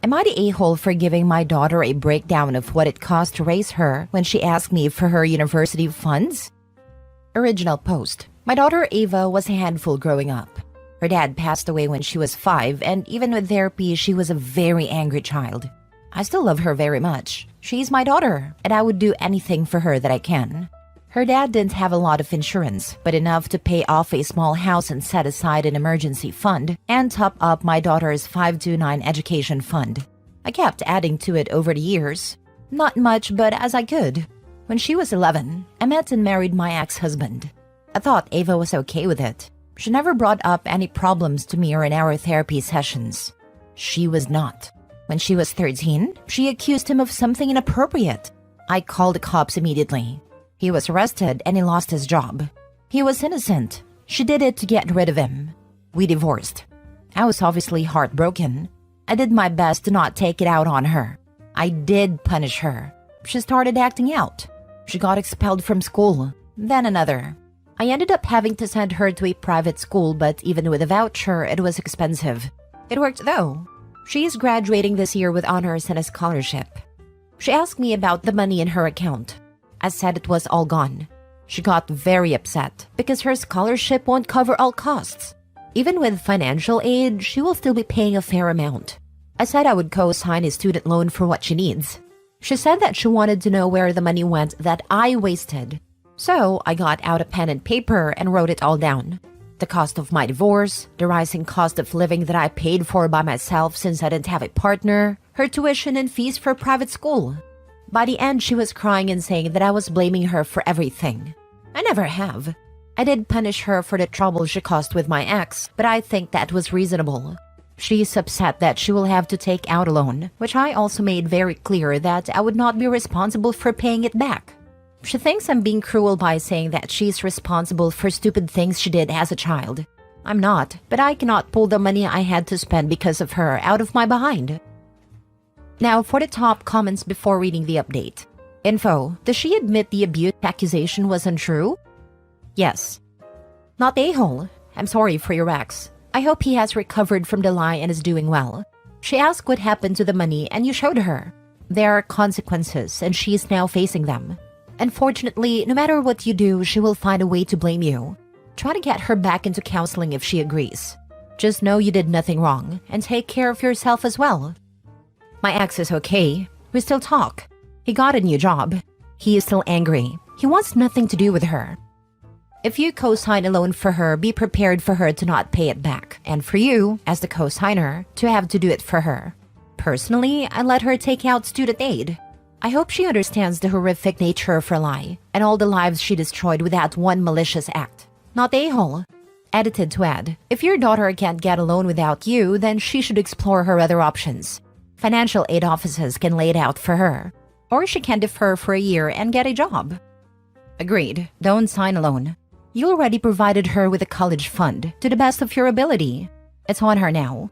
Am I the a-hole for giving my daughter a breakdown of what it cost to raise her when she asked me for her university funds? Original post. My daughter Ava was a handful growing up. Her dad passed away when she was 5, and even with therapy, she was a very angry child. I still love her very much. She's my daughter, and I would do anything for her that I can. Her dad didn't have a lot of insurance, but enough to pay off a small house and set aside an emergency fund and top up my daughter's 529 education fund. I kept adding to it over the years. Not much, but as I could. When she was 11, I met and married my ex-husband. I thought Ava was okay with it. She never brought up any problems to me or in our therapy sessions. She was not. When she was 13, she accused him of something inappropriate. I called the cops immediately. He was arrested and he lost his job. He was innocent. She did it to get rid of him. We divorced. I was obviously heartbroken. I did my best to not take it out on her. I did punish her. She started acting out. She got expelled from school, then another. I ended up having to send her to a private school, but even with a voucher, it was expensive. It worked though. She is graduating this year with honors and a scholarship. She asked me about the money in her account. I said it was all gone. She got very upset because her scholarship won't cover all costs. Even with financial aid, she will still be paying a fair amount. I said I would co-sign a student loan for what she needs. She said that she wanted to know where the money went that I wasted. So I got out a pen and paper and wrote it all down. The cost of my divorce, the rising cost of living that I paid for by myself since I didn't have a partner, her tuition and fees for private school. By the end, she was crying and saying that I was blaming her for everything. I never have. I did punish her for the trouble she caused with my ex, but I think that was reasonable. She's upset that she will have to take out a loan, which I also made very clear that I would not be responsible for paying it back. She thinks I'm being cruel by saying that she's responsible for stupid things she did as a child. I'm not, but I cannot pull the money I had to spend because of her out of my behind. Now for the top comments before reading the update. Info, does she admit the abuse accusation was untrue? Yes. Not a-hole. I'm sorry for your ex. I hope he has recovered from the lie and is doing well. She asked what happened to the money and you showed her. There are consequences and she is now facing them. Unfortunately, no matter what you do, she will find a way to blame you. Try to get her back into counseling if she agrees. Just know you did nothing wrong and take care of yourself as well. My ex is okay. We still talk. He got a new job. He is still angry. He wants nothing to do with her. If you co-sign a loan for her, be prepared for her to not pay it back, and for you, as the co-signer, to have to do it for her. Personally, I let her take out student aid. I hope she understands the horrific nature of her lie, and all the lives she destroyed with that one malicious act. Not a-hole. Edited to add, if your daughter can't get a loan without you, then she should explore her other options. Financial aid offices can lay it out for her. Or she can defer for a year and get a job. Agreed. Don't sign a loan. You already provided her with a college fund, to the best of your ability. It's on her now.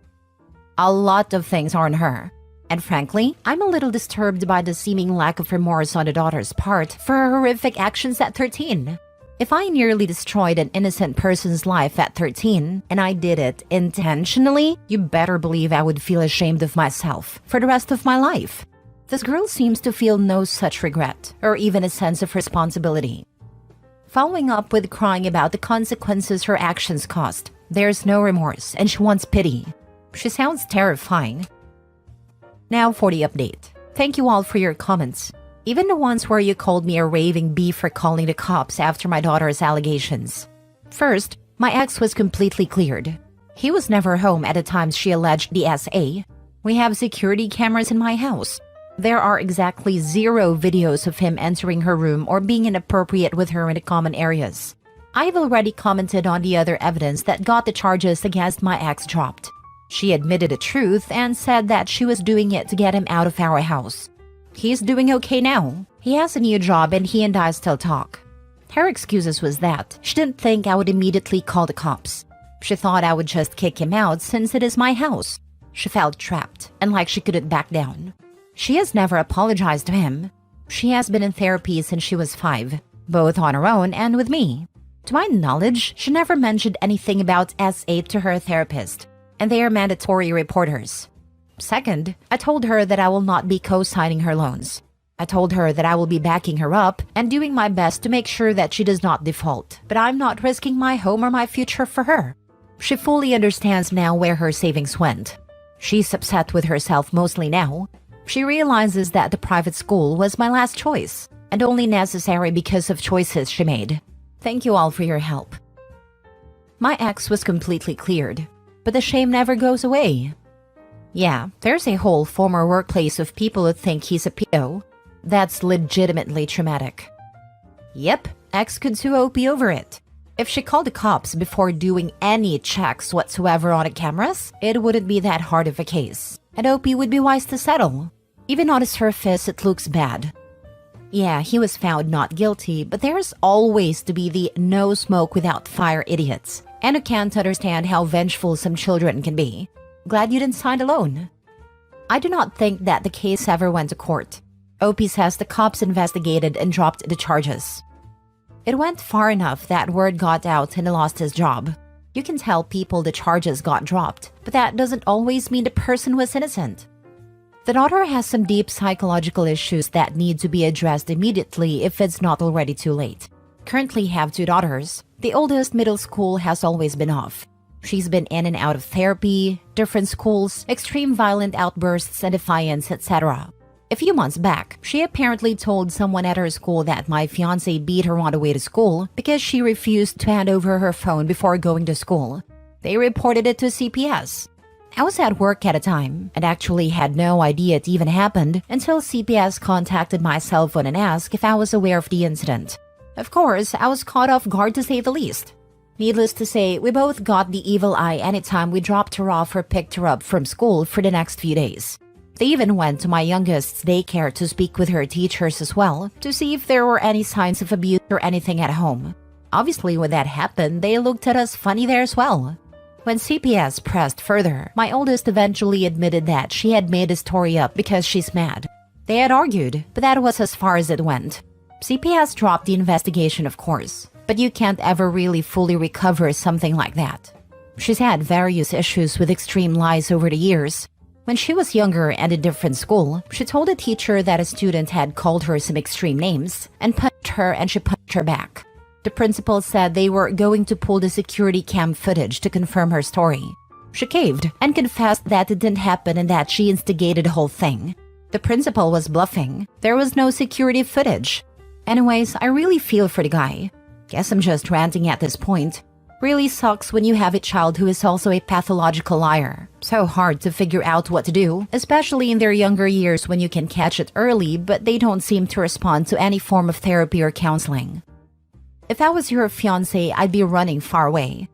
A lot of things are on her. And frankly, I'm a little disturbed by the seeming lack of remorse on the daughter's part for her horrific actions at 13. If I nearly destroyed an innocent person's life at 13, and I did it intentionally, you better believe I would feel ashamed of myself for the rest of my life. This girl seems to feel no such regret, or even a sense of responsibility. Following up with crying about the consequences her actions caused, there's no remorse, and she wants pity. She sounds terrifying. Now for the update. Thank you all for your comments. Even the ones where you called me a raving bee for calling the cops after my daughter's allegations. First, my ex was completely cleared. He was never home at the time she alleged the SA. We have security cameras in my house. There are exactly 0 videos of him entering her room or being inappropriate with her in the common areas. I've already commented on the other evidence that got the charges against my ex dropped. She admitted the truth and said that she was doing it to get him out of our house. He's doing okay now. He has a new job and he and I still talk. Her excuses was that she didn't think I would immediately call the cops. She thought I would just kick him out since it is my house. She felt trapped and like she couldn't back down. She has never apologized to him. She has been in therapy since she was 5, both on her own and with me. To my knowledge, she never mentioned anything about SA to her therapist, and they are mandatory reporters. Second, I told her that I will not be co-signing her loans. I told her that I will be backing her up and doing my best to make sure that she does not default, but I'm not risking my home or my future for her. She fully understands now where her savings went. She's upset with herself mostly now. She realizes that the private school was my last choice and only necessary because of choices she made. Thank you all for your help. My ex was completely cleared, but the shame never goes away. Yeah, there's a whole former workplace of people who think he's a pedo. That's legitimately traumatic. Yep, ex could sue OP over it. If she called the cops before doing any checks whatsoever on the cameras, it wouldn't be that hard of a case, and OP would be wise to settle. Even on the surface, it looks bad. Yeah, he was found not guilty, but there's always to be the no smoke without fire idiots, and who can't understand how vengeful some children can be. Glad you didn't sign a loan. I do not think that the case ever went to court. OP says the cops investigated and dropped the charges. It went far enough that word got out and he lost his job. You can tell people the charges got dropped, but that doesn't always mean the person was innocent. The daughter has some deep psychological issues that need to be addressed immediately if it's not already too late. Currently have 2 daughters. The oldest middle school has always been off. She's been in and out of therapy, different schools, extreme violent outbursts and defiance, etc. A few months back, she apparently told someone at her school that my fiancé beat her on the way to school because she refused to hand over her phone before going to school. They reported it to CPS. I was at work at the time and actually had no idea it even happened until CPS contacted my cell phone and asked if I was aware of the incident. Of course, I was caught off guard to say the least. Needless to say, we both got the evil eye anytime we dropped her off or picked her up from school for the next few days. They even went to my youngest's daycare to speak with her teachers as well to see if there were any signs of abuse or anything at home. Obviously, when that happened, they looked at us funny there as well. When CPS pressed further, my oldest eventually admitted that she had made the story up because she's mad. They had argued, but that was as far as it went. CPS dropped the investigation, of course, but you can't ever really fully recover something like that. She's had various issues with extreme lies over the years. When she was younger and in different school, she told a teacher that a student had called her some extreme names and punched her, and she punched her back. The principal said they were going to pull the security cam footage to confirm her story. She caved and confessed that it didn't happen and that she instigated the whole thing. The principal was bluffing. There was no security footage. Anyways, I really feel for the guy. Guess I'm just ranting at this point. Really sucks when you have a child who is also a pathological liar. So hard to figure out what to do, especially in their younger years when you can catch it early, but they don't seem to respond to any form of therapy or counseling. If I was your fiancé, I'd be running far away.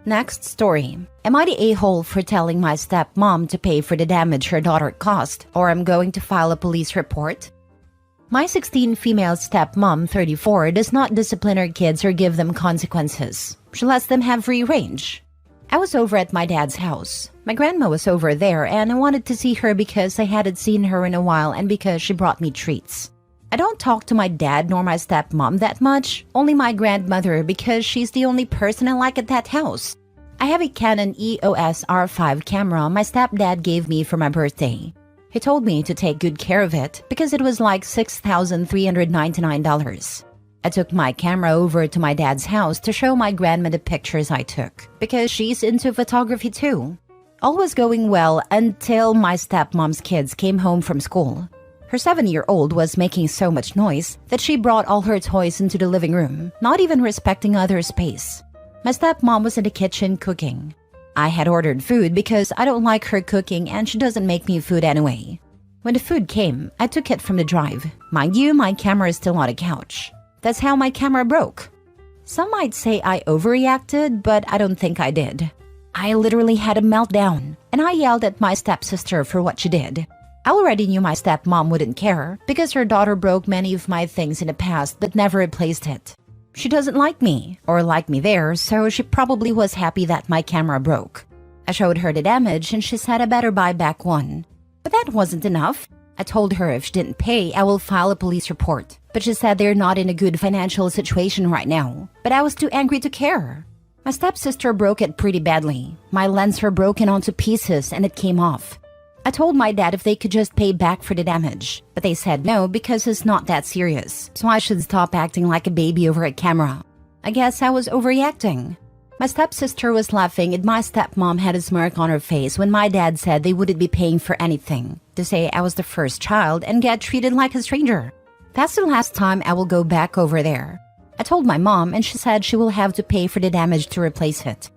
Next story. Am I the a-hole for telling my stepmom to pay for the damage her daughter caused, or I'm going to file a police report? My 16 female stepmom, 34, does not discipline her kids or give them consequences. She lets them have free range. I was over at my dad's house. My grandma was over there and I wanted to see her because I hadn't seen her in a while and because she brought me treats. I don't talk to my dad nor my stepmom that much, only my grandmother because she's the only person I like at that house. I have a Canon EOS R5 camera my stepdad gave me for my birthday. He told me to take good care of it because it was like $6,399. I took my camera over to my dad's house to show my grandma the pictures I took because she's into photography too. All was going well until my stepmom's kids came home from school. Her 7-year-old was making so much noise that she brought all her toys into the living room, not even respecting other space. My stepmom was in the kitchen cooking. I had ordered food because I don't like her cooking and she doesn't make me food anyway. When the food came, I took it from the drive. Mind you, my camera is still on the couch. That's how my camera broke. Some might say I overreacted, but I don't think I did. I literally had a meltdown, and I yelled at my stepsister for what she did. I already knew my stepmom wouldn't care because her daughter broke many of my things in the past but never replaced it. She doesn't like me, or like me there, so she probably was happy that my camera broke. I showed her the damage and she said I better buy back one. But that wasn't enough. I told her if she didn't pay, I will file a police report. But she said they're not in a good financial situation right now. But I was too angry to care. My stepsister broke it pretty badly. My lens were broken onto pieces and it came off. I told my dad if they could just pay back for the damage, but they said no because it's not that serious, so I should stop acting like a baby over a camera. I guess I was overreacting. My stepsister was laughing and my stepmom had a smirk on her face when my dad said they wouldn't be paying for anything, to say I was the first child and get treated like a stranger. That's the last time I will go back over there. I told my mom and she said she will have to pay for the damage to replace it.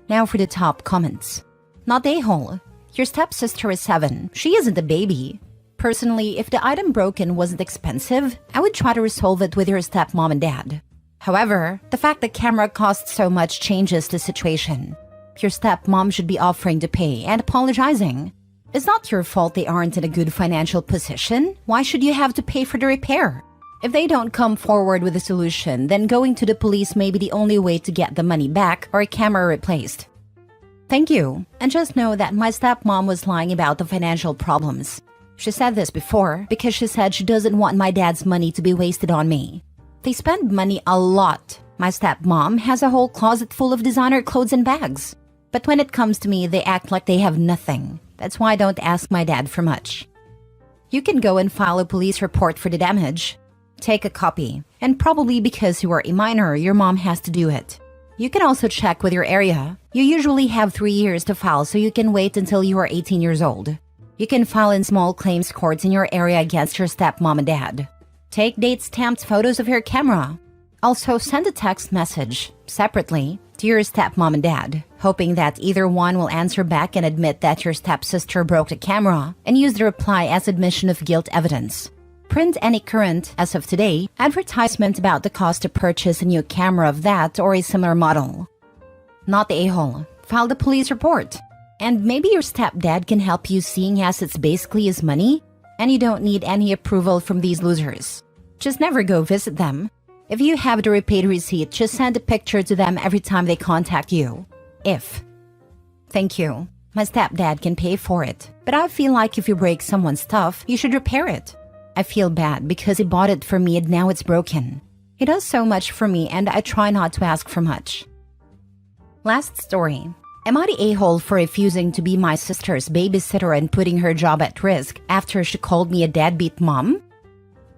Now for the top comments. Not a-hole. Your stepsister is 7. She isn't a baby. Personally, if the item broken wasn't expensive, I would try to resolve it with your stepmom and dad. However, the fact the camera costs so much changes the situation. Your stepmom should be offering to pay and apologizing. It's not your fault they aren't in a good financial position. Why should you have to pay for the repair? If they don't come forward with a solution, then going to the police may be the only way to get the money back or a camera replaced. Thank you, and just know that my stepmom was lying about the financial problems. She said this before because she said she doesn't want my dad's money to be wasted on me. They spend money a lot. My stepmom has a whole closet full of designer clothes and bags. But when it comes to me, they act like they have nothing. That's why I don't ask my dad for much. You can go and file a police report for the damage. Take a copy, and probably because you are a minor, your mom has to do it. You can also check with your area. You usually have 3 years to file, so you can wait until you are 18 years old. You can file in small claims courts in your area against your stepmom and dad. Take date-stamped photos of your camera. Also, send a text message, separately, to your stepmom and dad, hoping that either one will answer back and admit that your stepsister broke the camera, and use the reply as admission of guilt evidence. Print any current, as of today, advertisement about the cost to purchase a new camera of that or a similar model. Not the a-hole. File the police report. And maybe your stepdad can help you, seeing as it's basically his money, and you don't need any approval from these losers. Just never go visit them. If you have the repaid receipt, just send a picture to them every time they contact you. Thank you. My stepdad can pay for it, but I feel like if you break someone's stuff, you should repair it. I feel bad because he bought it for me and now it's broken. He does so much for me and I try not to ask for much. Last story. Am I the a-hole for refusing to be my sister's babysitter and putting her job at risk after she called me a deadbeat mom?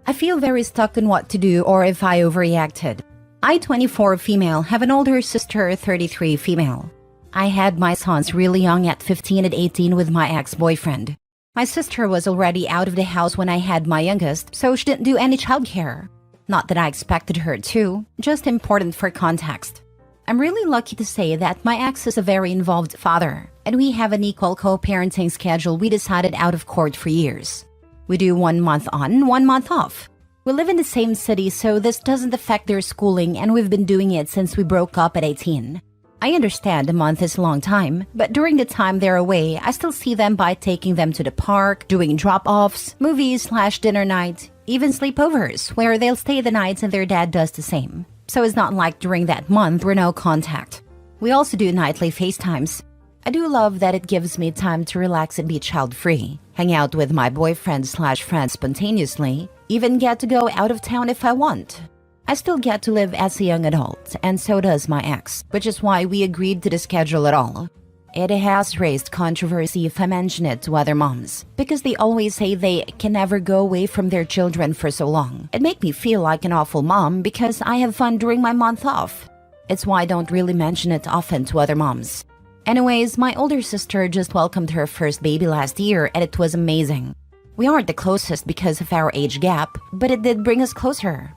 I feel very stuck on what to do or if I overreacted. I, 24 female, have an older sister, 33 female. I had my sons really young at 15 and 18 with my ex-boyfriend. My sister was already out of the house when I had my youngest, so she didn't do any childcare. Not that I expected her to, just important for context. I'm really lucky to say that my ex is a very involved father, and we have an equal co-parenting schedule we decided out of court for years. We do 1 month on, 1 month off. We live in the same city, so this doesn't affect their schooling, and we've been doing it since we broke up at 18. I understand a month is a long time, but during the time they're away, I still see them by taking them to the park, doing drop-offs, movies/dinner night, even sleepovers, where they'll stay the nights and their dad does the same. So it's not like during that month we're no contact. We also do nightly FaceTimes. I do love that it gives me time to relax and be child-free, hang out with my boyfriend/friends spontaneously, even get to go out of town if I want. I still get to live as a young adult, and so does my ex, which is why we agreed to the schedule at all. It has raised controversy if I mention it to other moms, because they always say they can never go away from their children for so long. It makes me feel like an awful mom because I have fun during my month off. It's why I don't really mention it often to other moms. Anyways, my older sister just welcomed her first baby last year and it was amazing. We aren't the closest because of our age gap, but it did bring us closer.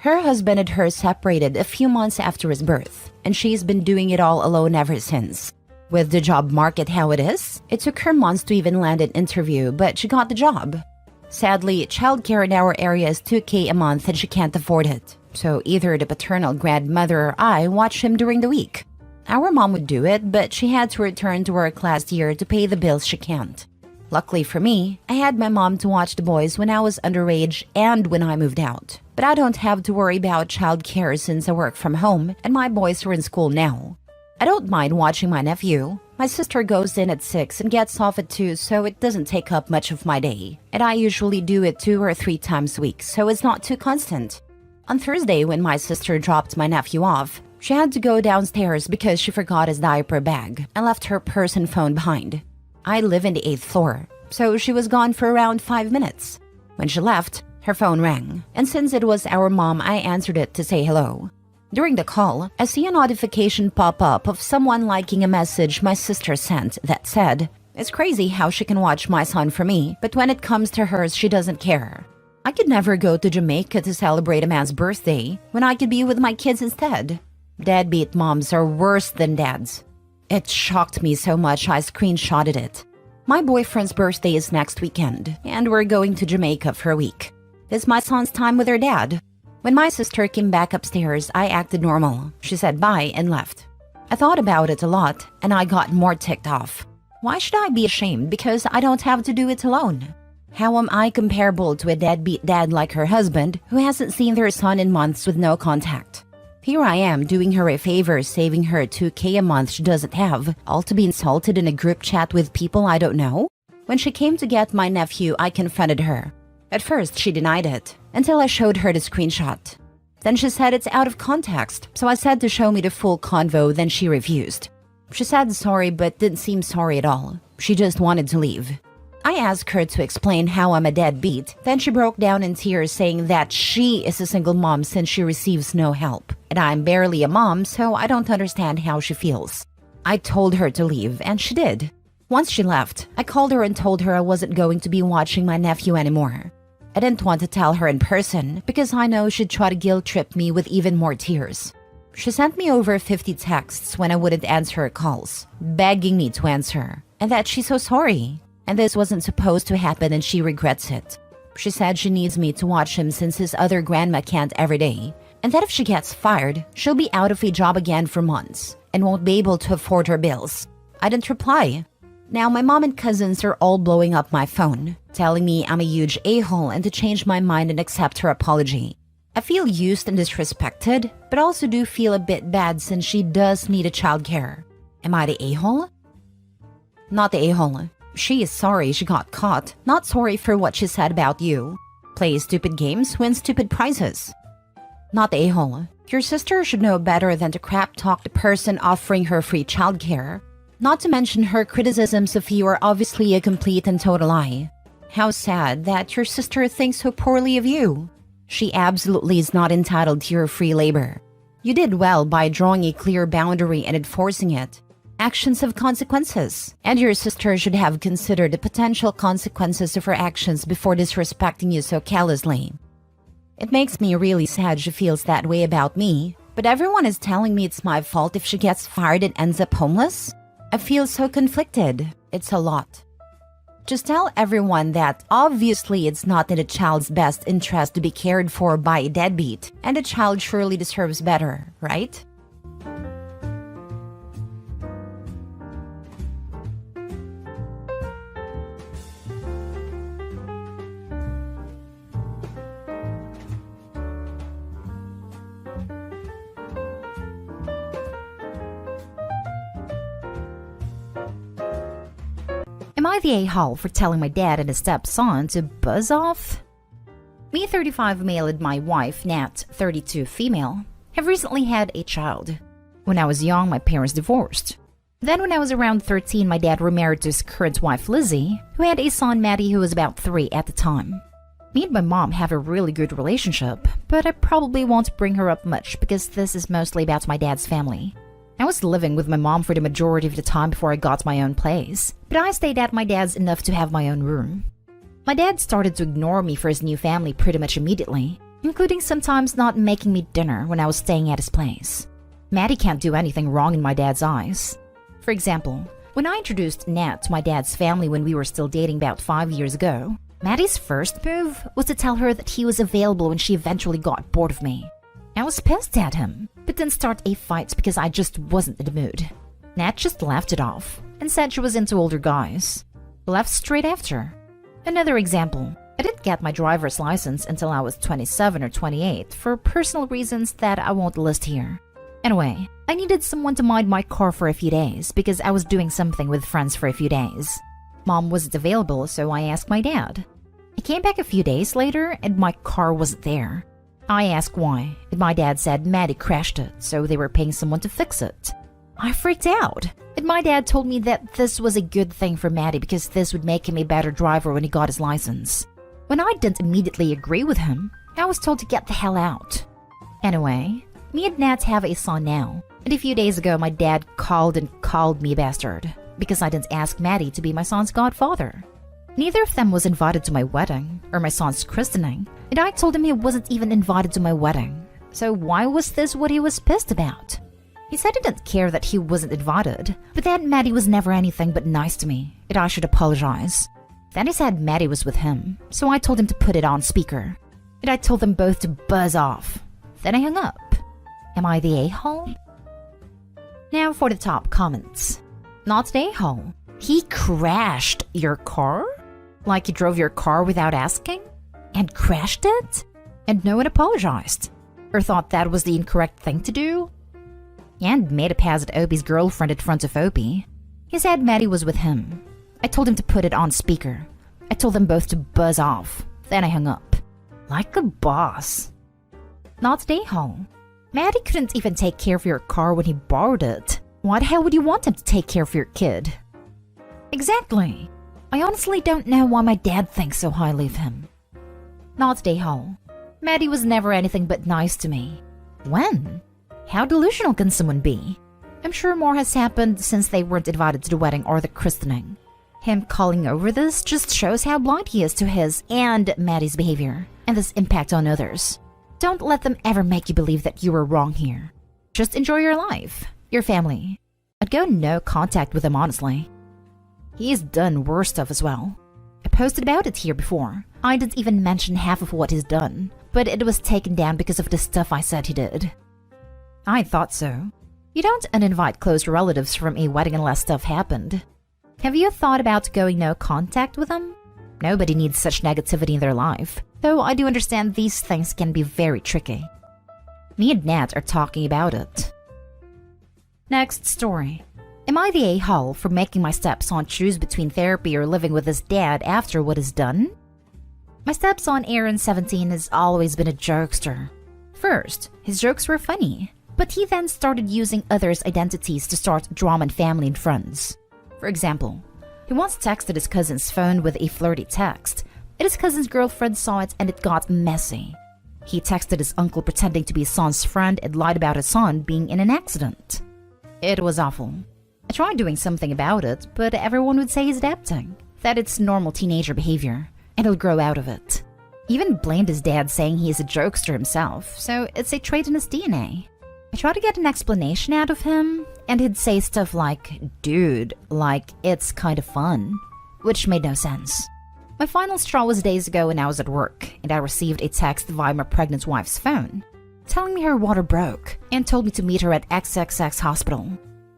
Her husband and her separated a few months after his birth, and she's been doing it all alone ever since. With the job market how it is, it took her months to even land an interview, but she got the job. Sadly, childcare in our area is $2,000 a month and she can't afford it. So either the paternal grandmother or I watch him during the week. Our mom would do it, but she had to return to work last year to pay the bills she can't. Luckily for me, I had my mom to watch the boys when I was underage and when I moved out. But I don't have to worry about childcare since I work from home and my boys are in school now. I don't mind watching my nephew. My sister goes in at 6 and gets off at 2, so it doesn't take up much of my day. And I usually do it 2 or 3 times a week, so it's not too constant. On Thursday, when my sister dropped my nephew off, she had to go downstairs because she forgot his diaper bag and left her purse and phone behind. I live in the 8th floor, so she was gone for around 5 minutes. When she left, her phone rang, and since it was our mom, I answered it to say hello. During the call, I see a notification pop up of someone liking a message my sister sent that said, "It's crazy how she can watch my son for me, but when it comes to hers, she doesn't care. I could never go to Jamaica to celebrate a man's birthday when I could be with my kids instead. Deadbeat moms are worse than dads." It shocked me so much I screenshotted it. My boyfriend's birthday is next weekend, and we're going to Jamaica for a week. It's my son's time with her dad. When my sister came back upstairs, I acted normal. She said bye and left. I thought about it a lot, and I got more ticked off. Why should I be ashamed because I don't have to do it alone? How am I comparable to a deadbeat dad like her husband who hasn't seen their son in months with no contact? Here I am doing her a favor, saving her $2,000 a month she doesn't have, all to be insulted in a group chat with people I don't know? When she came to get my nephew, I confronted her. At first, she denied it, until I showed her the screenshot. Then she said it's out of context, so I said to show me the full convo, then she refused. She said sorry but didn't seem sorry at all. She just wanted to leave. I asked her to explain how I'm a deadbeat, then she broke down in tears saying that she is a single mom since she receives no help, and I'm barely a mom, so I don't understand how she feels. I told her to leave, and she did. Once she left, I called her and told her I wasn't going to be watching my nephew anymore. I didn't want to tell her in person because I know she'd try to guilt trip me with even more tears. She sent me over 50 texts when I wouldn't answer her calls, begging me to answer, and that she's so sorry, and this wasn't supposed to happen and she regrets it. She said she needs me to watch him since his other grandma can't every day, and that if she gets fired, she'll be out of a job again for months and won't be able to afford her bills. I didn't reply. Now my mom and cousins are all blowing up my phone, telling me I'm a huge a-hole and to change my mind and accept her apology. I feel used and disrespected, but also do feel a bit bad since she does need a childcare. Am I the a-hole? Not the a-hole. She is sorry she got caught, not sorry for what she said about you. Play stupid games, win stupid prizes. Not the a-hole. Your sister should know better than to crap talk the person offering her free childcare. Not to mention her criticisms of you are obviously a complete and total lie. How sad that your sister thinks so poorly of you. She absolutely is not entitled to your free labor. You did well by drawing a clear boundary and enforcing it. Actions have consequences, and your sister should have considered the potential consequences of her actions before disrespecting you so callously. It makes me really sad she feels that way about me, but everyone is telling me it's my fault if she gets fired and ends up homeless. I feel so conflicted. It's a lot. Just tell everyone that obviously it's not in a child's best interest to be cared for by a deadbeat, and a child surely deserves better, right? Am I the a-hole for telling my dad and his stepson to buzz off? Me, 35 male, and my wife, Nat, 32 female, have recently had a child. When I was young, my parents divorced. Then when I was around 13, my dad remarried to his current wife, Lizzie, who had a son, Maddie, who was about 3 at the time. Me and my mom have a really good relationship, but I probably won't bring her up much because this is mostly about my dad's family. I was living with my mom for the majority of the time before I got my own place, but I stayed at my dad's enough to have my own room. My dad started to ignore me for his new family pretty much immediately, including sometimes not making me dinner when I was staying at his place. Maddie can't do anything wrong in my dad's eyes. For example, when I introduced Nat to my dad's family when we were still dating about 5 years ago, Maddie's first move was to tell her that he was available when she eventually got bored of me. I was pissed at him, but didn't start a fight because I just wasn't in the mood. Nat just laughed it off and said she was into older guys. Left straight after. Another example, I didn't get my driver's license until I was 27 or 28 for personal reasons that I won't list here. Anyway, I needed someone to mind my car for a few days because I was doing something with friends for a few days. Mom wasn't available, so I asked my dad. I came back a few days later and my car wasn't there. I asked why, and my dad said Maddie crashed it, so they were paying someone to fix it. I freaked out, and my dad told me that this was a good thing for Maddie because this would make him a better driver when he got his license. When I didn't immediately agree with him, I was told to get the hell out. Anyway, me and Nat have a son now, and a few days ago my dad called me a bastard because I didn't ask Maddie to be my son's godfather. Neither of them was invited to my wedding or my son's christening, and I told him he wasn't even invited to my wedding. So why was this what he was pissed about? He said he didn't care that he wasn't invited, but that Maddie was never anything but nice to me, and I should apologize. Then he said Maddie was with him, so I told him to put it on speaker, and I told them both to buzz off. Then I hung up. Am I the a-hole? Now for the top comments. Not the a-hole. He crashed your car? Like he drove your car without asking? And crashed it? And no one apologized? Or thought that was the incorrect thing to do? And made a pass at Opie's girlfriend in front of Opie. He said Maddie was with him. I told him to put it on speaker. I told them both to buzz off. Then I hung up. Like a boss. Not the a-hole. Maddie couldn't even take care of your car when he borrowed it. Why the hell would you want him to take care of your kid? Exactly. I honestly don't know why my dad thinks so highly of him. Not the a-hole. Maddie was never anything but nice to me. When? How delusional can someone be? I'm sure more has happened since they weren't invited to the wedding or the christening. Him calling over this just shows how blind he is to his and Maddie's behavior and this impact on others. Don't let them ever make you believe that you were wrong here. Just enjoy your life, your family. I'd go no contact with him honestly. He's done worse stuff as well. I posted about it here before. I didn't even mention half of what he's done, but it was taken down because of the stuff I said he did. I thought so. You don't uninvite close relatives from a wedding unless stuff happened. Have you thought about going no contact with them? Nobody needs such negativity in their life, though I do understand these things can be very tricky. Me and Nat are talking about it. Next story. Am I the a-hole for making my stepson choose between therapy or living with his dad after what is done? My stepson Aaron, 17, has always been a jokester. First, his jokes were funny, but he then started using others' identities to start drama in family and friends. For example, he once texted his cousin's phone with a flirty text, and his cousin's girlfriend saw it and it got messy. He texted his uncle pretending to be his son's friend and lied about his son being in an accident. It was awful. I tried doing something about it, but everyone would say he's adapting, that it's normal teenager behavior, and he'll grow out of it. He even blamed his dad, saying he is a jokester himself, so it's a trait in his DNA. I tried to get an explanation out of him, and he'd say stuff like, dude, like, it's kind of fun, which made no sense. My final straw was days ago when I was at work, and I received a text via my pregnant wife's phone, telling me her water broke, and told me to meet her at XXX hospital.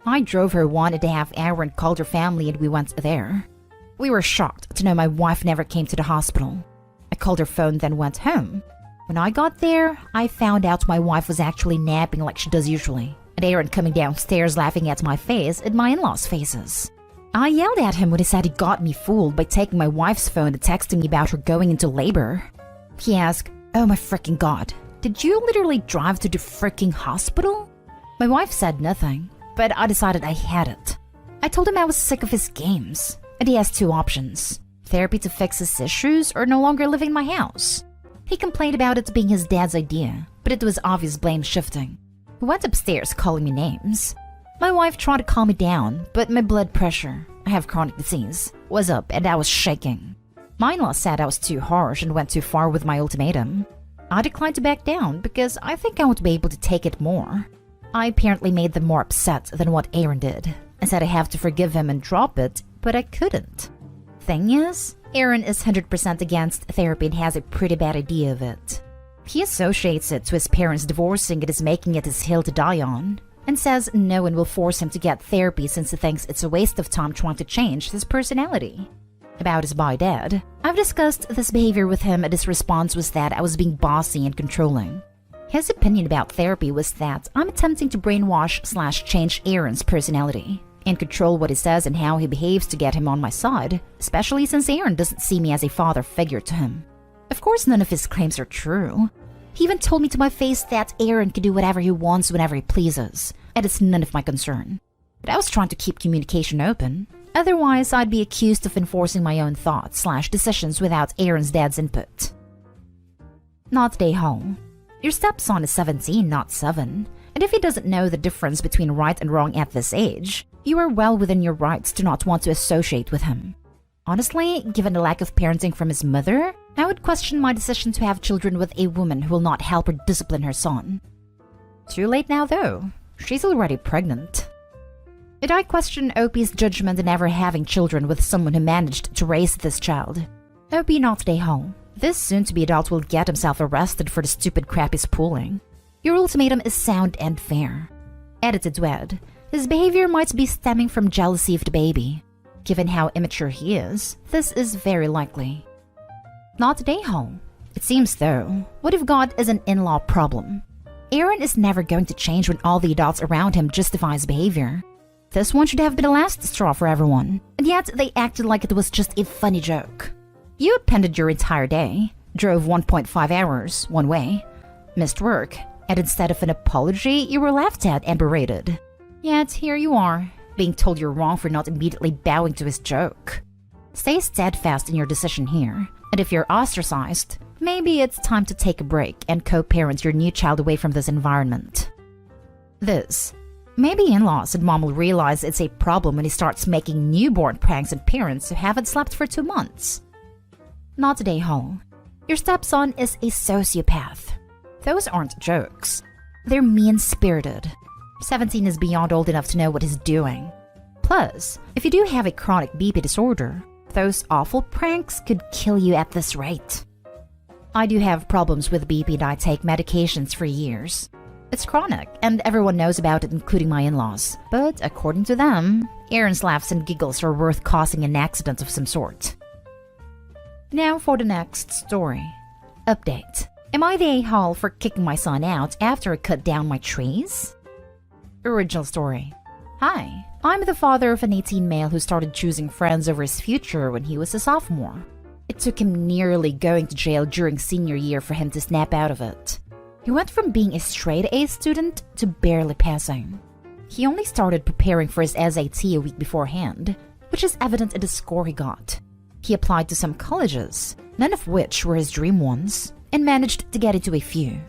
I drove her 1.5 hours and called her family, and we went there. We were shocked to know my wife never came to the hospital. I called her phone, then went home. When I got there, I found out my wife was actually napping like she does usually, and Aaron coming downstairs laughing at my face and my in-laws' faces. I yelled at him when he said he got me fooled by taking my wife's phone and texting me about her going into labor. He asked, oh my freaking god, did you literally drive to the freaking hospital? My wife said nothing, but I decided I had it. I told him I was sick of his games, and he has two options: therapy to fix his issues or no longer living in my house. He complained about it being his dad's idea, but it was obvious blame shifting. He went upstairs calling me names. My wife tried to calm me down, but my blood pressure, I have chronic disease, was up and I was shaking. My in-law said I was too harsh and went too far with my ultimatum. I declined to back down because I think I won't be able to take it more. I apparently made them more upset than what Aaron did. I said I have to forgive him and drop it, but I couldn't. Thing is, Aaron is 100% against therapy and has a pretty bad idea of it. He associates it to his parents divorcing and is making it his hill to die on, and says no one will force him to get therapy since he thinks it's a waste of time trying to change his personality. About his bi dad, I've discussed this behavior with him and his response was that I was being bossy and controlling. His opinion about therapy was that I'm attempting to brainwash/change Aaron's personality and control what he says and how he behaves to get him on my side, especially since Aaron doesn't see me as a father figure to him. Of course, none of his claims are true. He even told me to my face that Aaron can do whatever he wants whenever he pleases, and it's none of my concern. but I was trying to keep communication open. Otherwise, I'd be accused of enforcing my own thoughts/decisions without Aaron's dad's input. Not day home. Your stepson is 17, not 7, and if he doesn't know the difference between right and wrong at this age, you are well within your rights to not want to associate with him. Honestly, given the lack of parenting from his mother, I would question my decision to have children with a woman who will not help or discipline her son. Too late now though. She's already pregnant. Did I question Opie's judgment in ever having children with someone who managed to raise this child? Opie not day home. This soon-to-be adult will get himself arrested for the stupid crap he's pulling. Your ultimatum is sound and fair. Edited to add, his behavior might be stemming from jealousy of the baby. Given how immature he is, this is very likely. Not day home. It seems though, what if God is an in-law problem? Aaron is never going to change when all the adults around him justify his behavior. This one should have been the last straw for everyone, and yet they acted like it was just a funny joke. You appended your entire day, drove 1.5 hours one way, missed work, and instead of an apology, you were laughed at and berated. Yet here you are, being told you're wrong for not immediately bowing to his joke. Stay steadfast in your decision here, and if you're ostracized, maybe it's time to take a break and co-parent your new child away from this environment. Maybe in-laws and mom will realize it's a problem when he starts making newborn pranks on parents who haven't slept for 2 months. Not today, home. Your stepson is a sociopath. Those aren't jokes. They're mean-spirited. 17 is beyond old enough to know what he's doing. Plus, if you do have a chronic BP disorder, those awful pranks could kill you at this rate. I do have problems with BP and I take medications for years. It's chronic, and everyone knows about it, including my in-laws. But according to them, Aaron's laughs and giggles are worth causing an accident of some sort. Now for the next story. Update. Am I the a-hole for kicking my son out after I cut down my trees? Original story. Hi, I'm the father of an 18 male who started choosing friends over his future when he was a sophomore. It took him nearly going to jail during senior year for him to snap out of it. He went from being a straight A student to barely passing. He only started preparing for his SAT a week beforehand, which is evident in the score he got. He applied to some colleges, none of which were his dream ones, and managed to get into a few.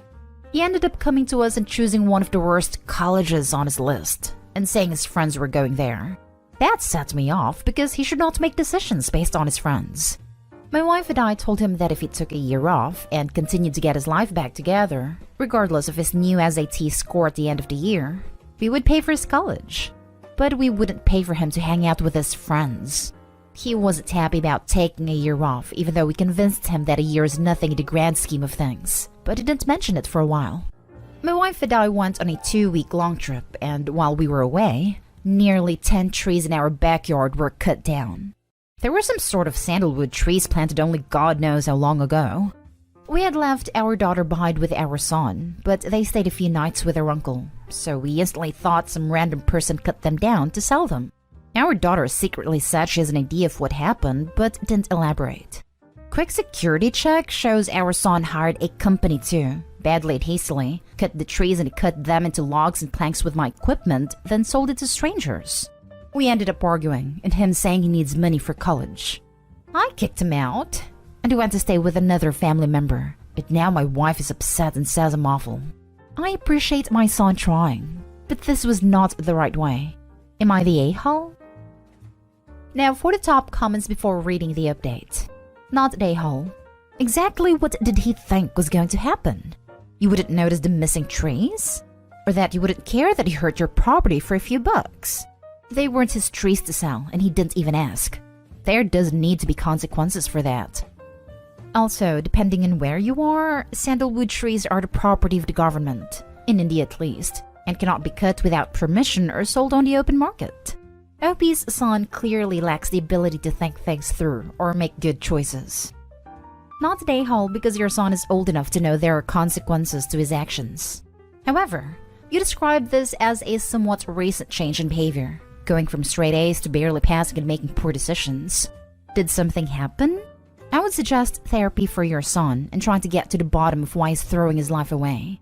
He ended up coming to us and choosing one of the worst colleges on his list, and saying his friends were going there. That set me off because he should not make decisions based on his friends. My wife and I told him that if he took a year off and continued to get his life back together, regardless of his new SAT score at the end of the year, we would pay for his college. But we wouldn't pay for him to hang out with his friends. He wasn't happy about taking a year off, even though we convinced him that a year is nothing in the grand scheme of things, but he didn't mention it for a while. My wife and I went on a 2-week long trip, and while we were away, nearly 10 trees in our backyard were cut down. There were some sort of sandalwood trees planted only God knows how long ago. We had left our daughter behind with our son, but they stayed a few nights with her uncle, so we instantly thought some random person cut them down to sell them. Our daughter secretly said she has an idea of what happened, but didn't elaborate. Quick security check shows our son hired a company to, badly and hastily, cut the trees and cut them into logs and planks with my equipment, then sold it to strangers. We ended up arguing, and him saying he needs money for college. I kicked him out, and he went to stay with another family member, but now my wife is upset and says I'm awful. I appreciate my son trying, but this was not the right way. Am I the a-hole? Now for the top comments before reading the update. Not the a-hole. Exactly what did he think was going to happen? You wouldn't notice the missing trees? Or that you wouldn't care that he hurt your property for a few bucks? They weren't his trees to sell, and he didn't even ask. There does need to be consequences for that. Also, depending on where you are, sandalwood trees are the property of the government, in India at least, and cannot be cut without permission or sold on the open market. Opie's son clearly lacks the ability to think things through or make good choices. Not the a-hole because your son is old enough to know there are consequences to his actions. However, you describe this as a somewhat recent change in behavior, going from straight A's to barely passing and making poor decisions. Did something happen? I would suggest therapy for your son and trying to get to the bottom of why he's throwing his life away.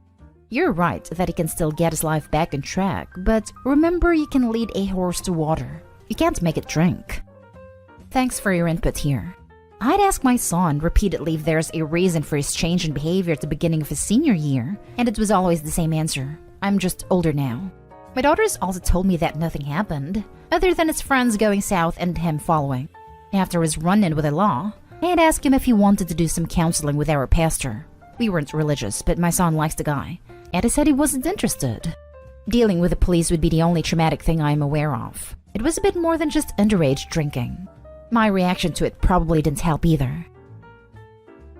You're right that he can still get his life back on track, but remember you can lead a horse to water. You can't make it drink. Thanks for your input here. I'd ask my son repeatedly if there's a reason for his change in behavior at the beginning of his senior year, and it was always the same answer. I'm just older now. My daughters also told me that nothing happened, other than his friends going south and him following. After his run-in with the law, I had asked him if he wanted to do some counseling with our pastor. We weren't religious, but my son likes the guy, and he said he wasn't interested. Dealing with the police would be the only traumatic thing I am aware of. It was a bit more than just underage drinking. My reaction to it probably didn't help either.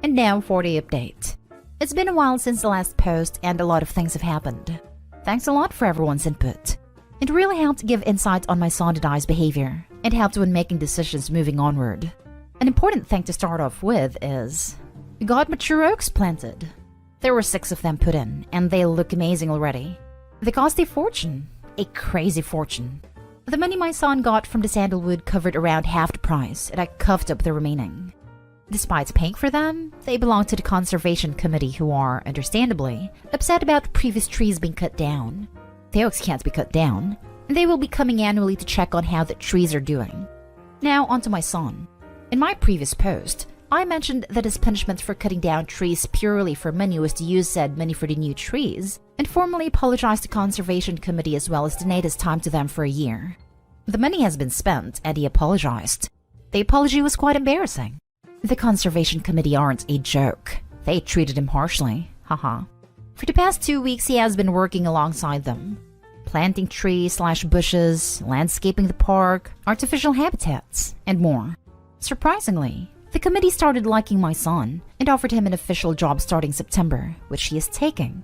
And now for the update. It's been a while since the last post and a lot of things have happened. Thanks a lot for everyone's input. It really helped give insight on my son and I's behavior, and helped when making decisions moving onward. An important thing to start off with is, we got mature oaks planted. There were 6 of them put in, and they look amazing already. They cost a fortune. A crazy fortune. The money my son got from the sandalwood covered around half the price, and I coughed up the remaining. Despite paying for them, they belong to the conservation committee, who are, understandably, upset about previous trees being cut down. The oaks can't be cut down, and they will be coming annually to check on how the trees are doing. Now onto my son. In my previous post, I mentioned that his punishment for cutting down trees purely for money was to use said money for the new trees, and formally apologize to Conservation Committee as well as donate his time to them for a year. The money has been spent, and he apologized. The apology was quite embarrassing. The Conservation Committee aren't a joke. They treated him harshly. Haha. For the past 2 weeks, he has been working alongside them. Planting trees/bushes, landscaping the park, artificial habitats, and more. Surprisingly, the committee started liking my son and offered him an official job starting September, which he is taking.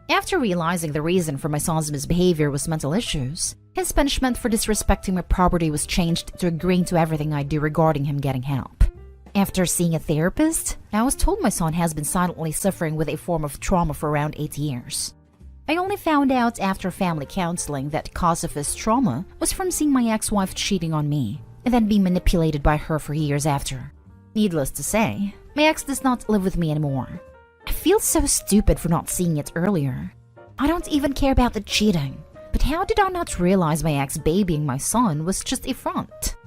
After realizing the reason for my son's misbehavior was mental issues, his punishment for disrespecting my property was changed to agreeing to everything I do regarding him getting help. After seeing a therapist, I was told my son has been silently suffering with a form of trauma for around 8 years. I only found out after family counseling that the cause of his trauma was from seeing my ex-wife cheating on me, and then being manipulated by her for years after. Needless to say, my ex does not live with me anymore. I feel so stupid for not seeing it earlier. I don't even care about the cheating, but how did I not realize my ex babying my son was just a front?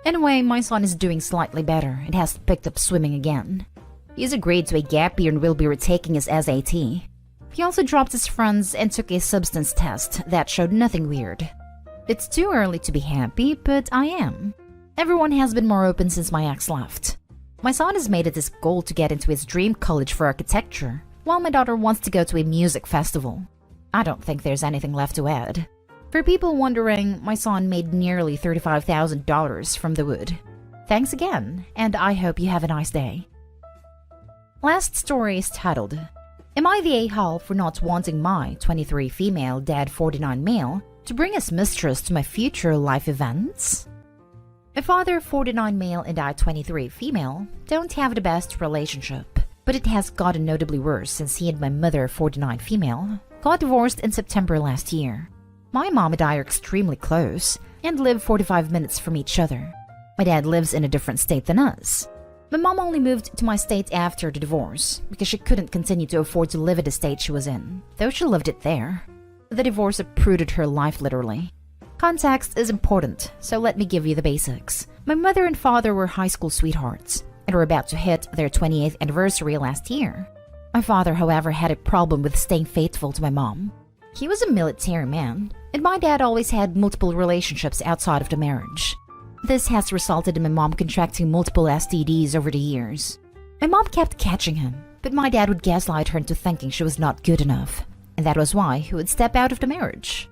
Anyway, my son is doing slightly better and has picked up swimming again. He's agreed to a gap year and will be retaking his SAT. He also dropped his friends and took a substance test that showed nothing weird. It's too early to be happy, but I am. Everyone has been more open since my ex left. My son has made it his goal to get into his dream college for architecture, while my daughter wants to go to a music festival. I don't think there's anything left to add. For people wondering, my son made nearly $35,000 from the wood. Thanks again, and I hope you have a nice day. Last story is titled, Am I the a-hole for not wanting my 23 female, dad 49 male to bring his mistress to my future life events? My father 49 male and I 23 female don't have the best relationship, but it has gotten notably worse since he and my mother 49 female got divorced in September last year. My mom and I are extremely close and live 45 minutes from each other. My dad lives in a different state than us. My mom only moved to my state after the divorce because she couldn't continue to afford to live at the state she was in, though she loved it there. The divorce uprooted her life literally. Context is important, so let me give you the basics. My mother and father were high school sweethearts and were about to hit their 28th anniversary last year. My father, however, had a problem with staying faithful to my mom. He was a military man, and my dad always had multiple relationships outside of the marriage. This has resulted in my mom contracting multiple STDs over the years. My mom kept catching him, but my dad would gaslight her into thinking she was not good enough, and that was why he would step out of the marriage.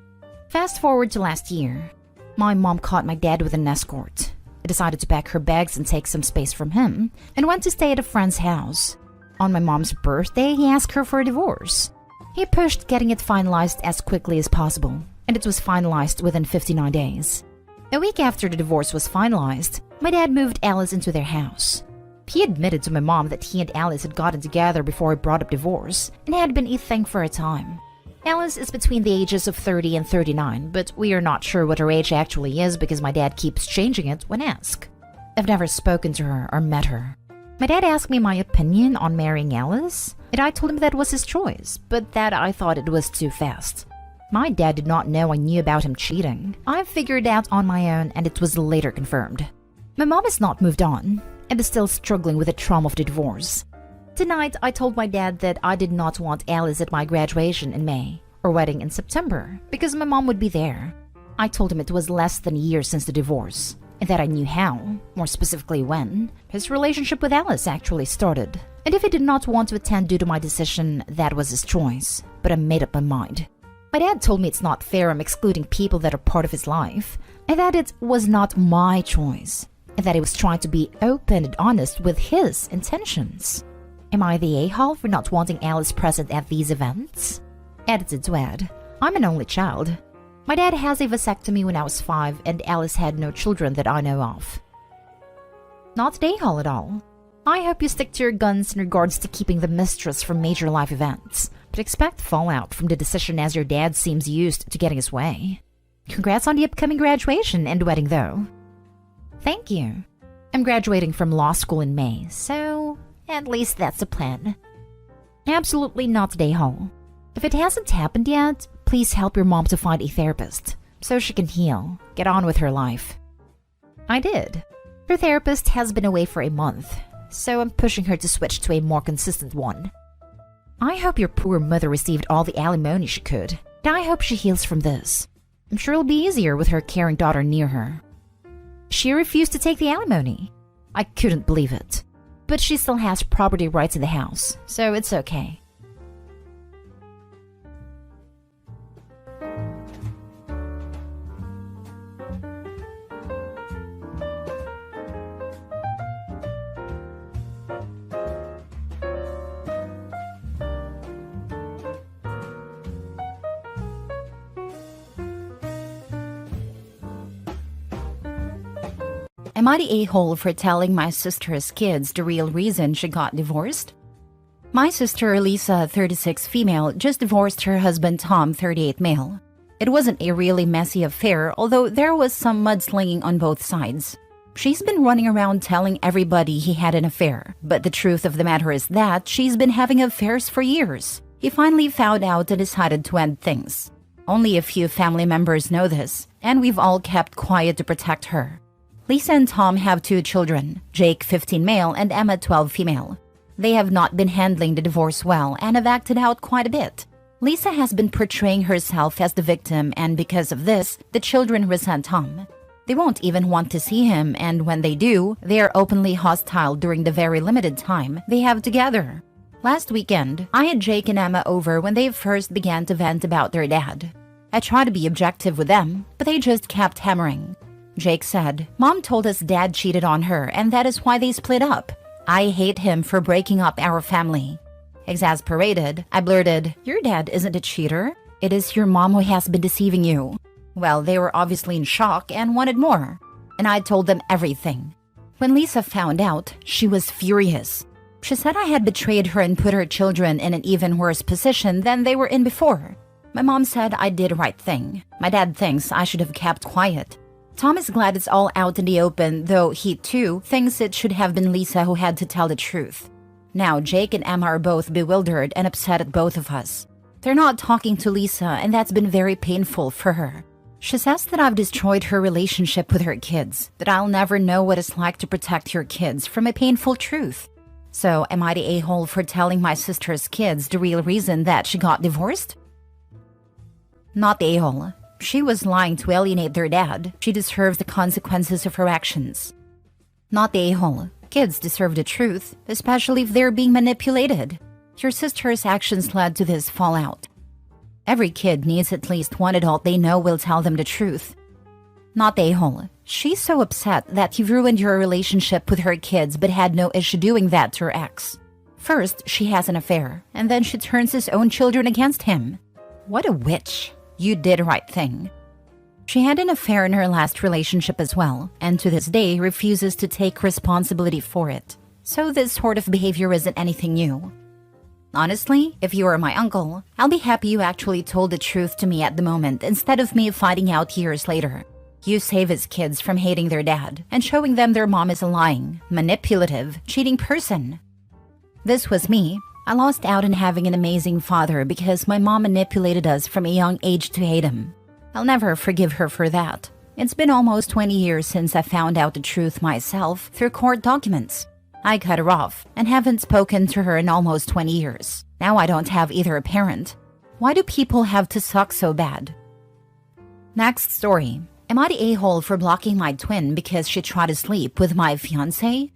Fast forward to last year. My mom caught my dad with an escort. I decided to pack her bags and take some space from him, and went to stay at a friend's house. On my mom's birthday, he asked her for a divorce. He pushed getting it finalized as quickly as possible, and it was finalized within 59 days. A week after the divorce was finalized, my dad moved Alice into their house. He admitted to my mom that he and Alice had gotten together before he brought up divorce, and had been a thing for a time. Alice is between the ages of 30 and 39, but we are not sure what her age actually is because my dad keeps changing it when asked. I've never spoken to her or met her. My dad asked me my opinion on marrying Alice, and And I told him that was his choice, but that I thought it was too fast. My dad did not know I knew about him cheating. I figured it out on my own, and it was later confirmed. My mom has not moved on and is still struggling with the trauma of the divorce. Tonight, I told my dad that I did not want Alice at my graduation in May or wedding in September because my mom would be there. I told him it was less than a year since the divorce and that I knew how, more specifically when, his relationship with Alice actually started. And if he did not want to attend due to my decision, that was his choice, but I made up my mind. My dad told me it's not fair I'm excluding people that are part of his life, and that it was not my choice, and that he was trying to be open and honest with his intentions. Am I the a-hole for not wanting Alice present at these events? Edited to add, I'm an only child. My dad has a vasectomy when I was 5, and Alice had no children that I know of. Not the a-hole at all. I hope you stick to your guns in regards to keeping the mistress from major life events, but expect fallout from the decision as your dad seems used to getting his way. Congrats on the upcoming graduation and wedding though. Thank you. I'm graduating from law school in May, so at least that's the plan. Absolutely not the a-hole. If it hasn't happened yet, please help your mom to find a therapist so she can heal, get on with her life. I did. Her therapist has been away for a month, so I'm pushing her to switch to a more consistent one. I hope your poor mother received all the alimony she could, and I hope she heals from this. I'm sure it'll be easier with her caring daughter near her. She refused to take the alimony. I couldn't believe it. But she still has property rights in the house, so it's okay. Am I the a-hole for telling my sister's kids the real reason she got divorced? My sister, Lisa, 36 female, just divorced her husband, Tom, 38 male. It wasn't a really messy affair, although there was some mudslinging on both sides. She's been running around telling everybody he had an affair, but the truth of the matter is that she's been having affairs for years. He finally found out and decided to end things. Only a few family members know this, and we've all kept quiet to protect her. Lisa and Tom have 2 children, Jake 15 male and Emma 12 female. They have not been handling the divorce well and have acted out quite a bit. Lisa has been portraying herself as the victim, and because of this, the children resent Tom. They won't even want to see him, and when they do, they are openly hostile during the very limited time they have together. Last weekend, I had Jake and Emma over when they first began to vent about their dad. I tried to be objective with them, but they just kept hammering. Jake said, "Mom told us Dad cheated on her and that is why they split up. I hate him for breaking up our family." Exasperated, I blurted, "Your dad isn't a cheater. It is your mom who has been deceiving you." Well, they were obviously in shock and wanted more, and I told them everything. When Lisa found out, she was furious. She said I had betrayed her and put her children in an even worse position than they were in before. My mom said I did the right thing. My dad thinks I should have kept quiet. Tom is glad it's all out in the open, though he, too, thinks it should have been Lisa who had to tell the truth. Now, Jake and Emma are both bewildered and upset at both of us. They're not talking to Lisa, and that's been very painful for her. She says that I've destroyed her relationship with her kids, that I'll never know what it's like to protect your kids from a painful truth. So, am I the a-hole for telling my sister's kids the real reason that she got divorced? Not the a-hole. She was lying to alienate their dad. She deserves the consequences of her actions. Not the a-hole. Kids deserve the truth, especially if they're being manipulated. Your sister's actions led to this fallout. Every kid needs at least one adult they know will tell them the truth. Not the a-hole. She's so upset that you've ruined your relationship with her kids but had no issue doing that to her ex. First, she has an affair, and then she turns his own children against him. What a witch. You did the right thing. She had an affair in her last relationship as well, and to this day refuses to take responsibility for it. So this sort of behavior isn't anything new. Honestly, if you were my uncle, I'll be happy you actually told the truth to me at the moment instead of me finding out years later. You save his kids from hating their dad and showing them their mom is a lying, manipulative, cheating person. This was me. I lost out on having an amazing father because my mom manipulated us from a young age to hate him. I'll never forgive her for that. It's been almost 20 years since I found out the truth myself through court documents. I cut her off and haven't spoken to her in almost 20 years. Now I don't have either a parent. Why do people have to suck so bad? Next story. Am I the a-hole for blocking my twin because she tried to sleep with my fiancé?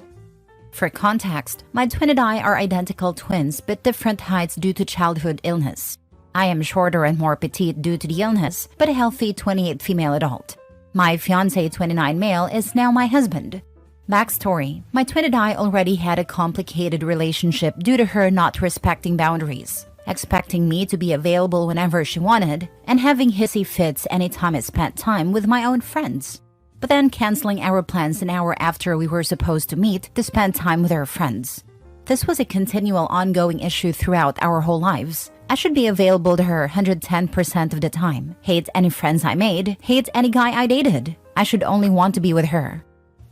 For context, my twin and I are identical twins but different heights due to childhood illness. I am shorter and more petite due to the illness, but a healthy 28 female adult. My fiancé 29 male is now my husband. Backstory, my twin and I already had a complicated relationship due to her not respecting boundaries, expecting me to be available whenever she wanted, and having hissy fits anytime I spent time with my own friends. But then canceling our plans an hour after we were supposed to meet to spend time with our friends. This was a continual ongoing issue throughout our whole lives. I should be available to her 110% of the time, hate any friends I made, hate any guy I dated. I should only want to be with her.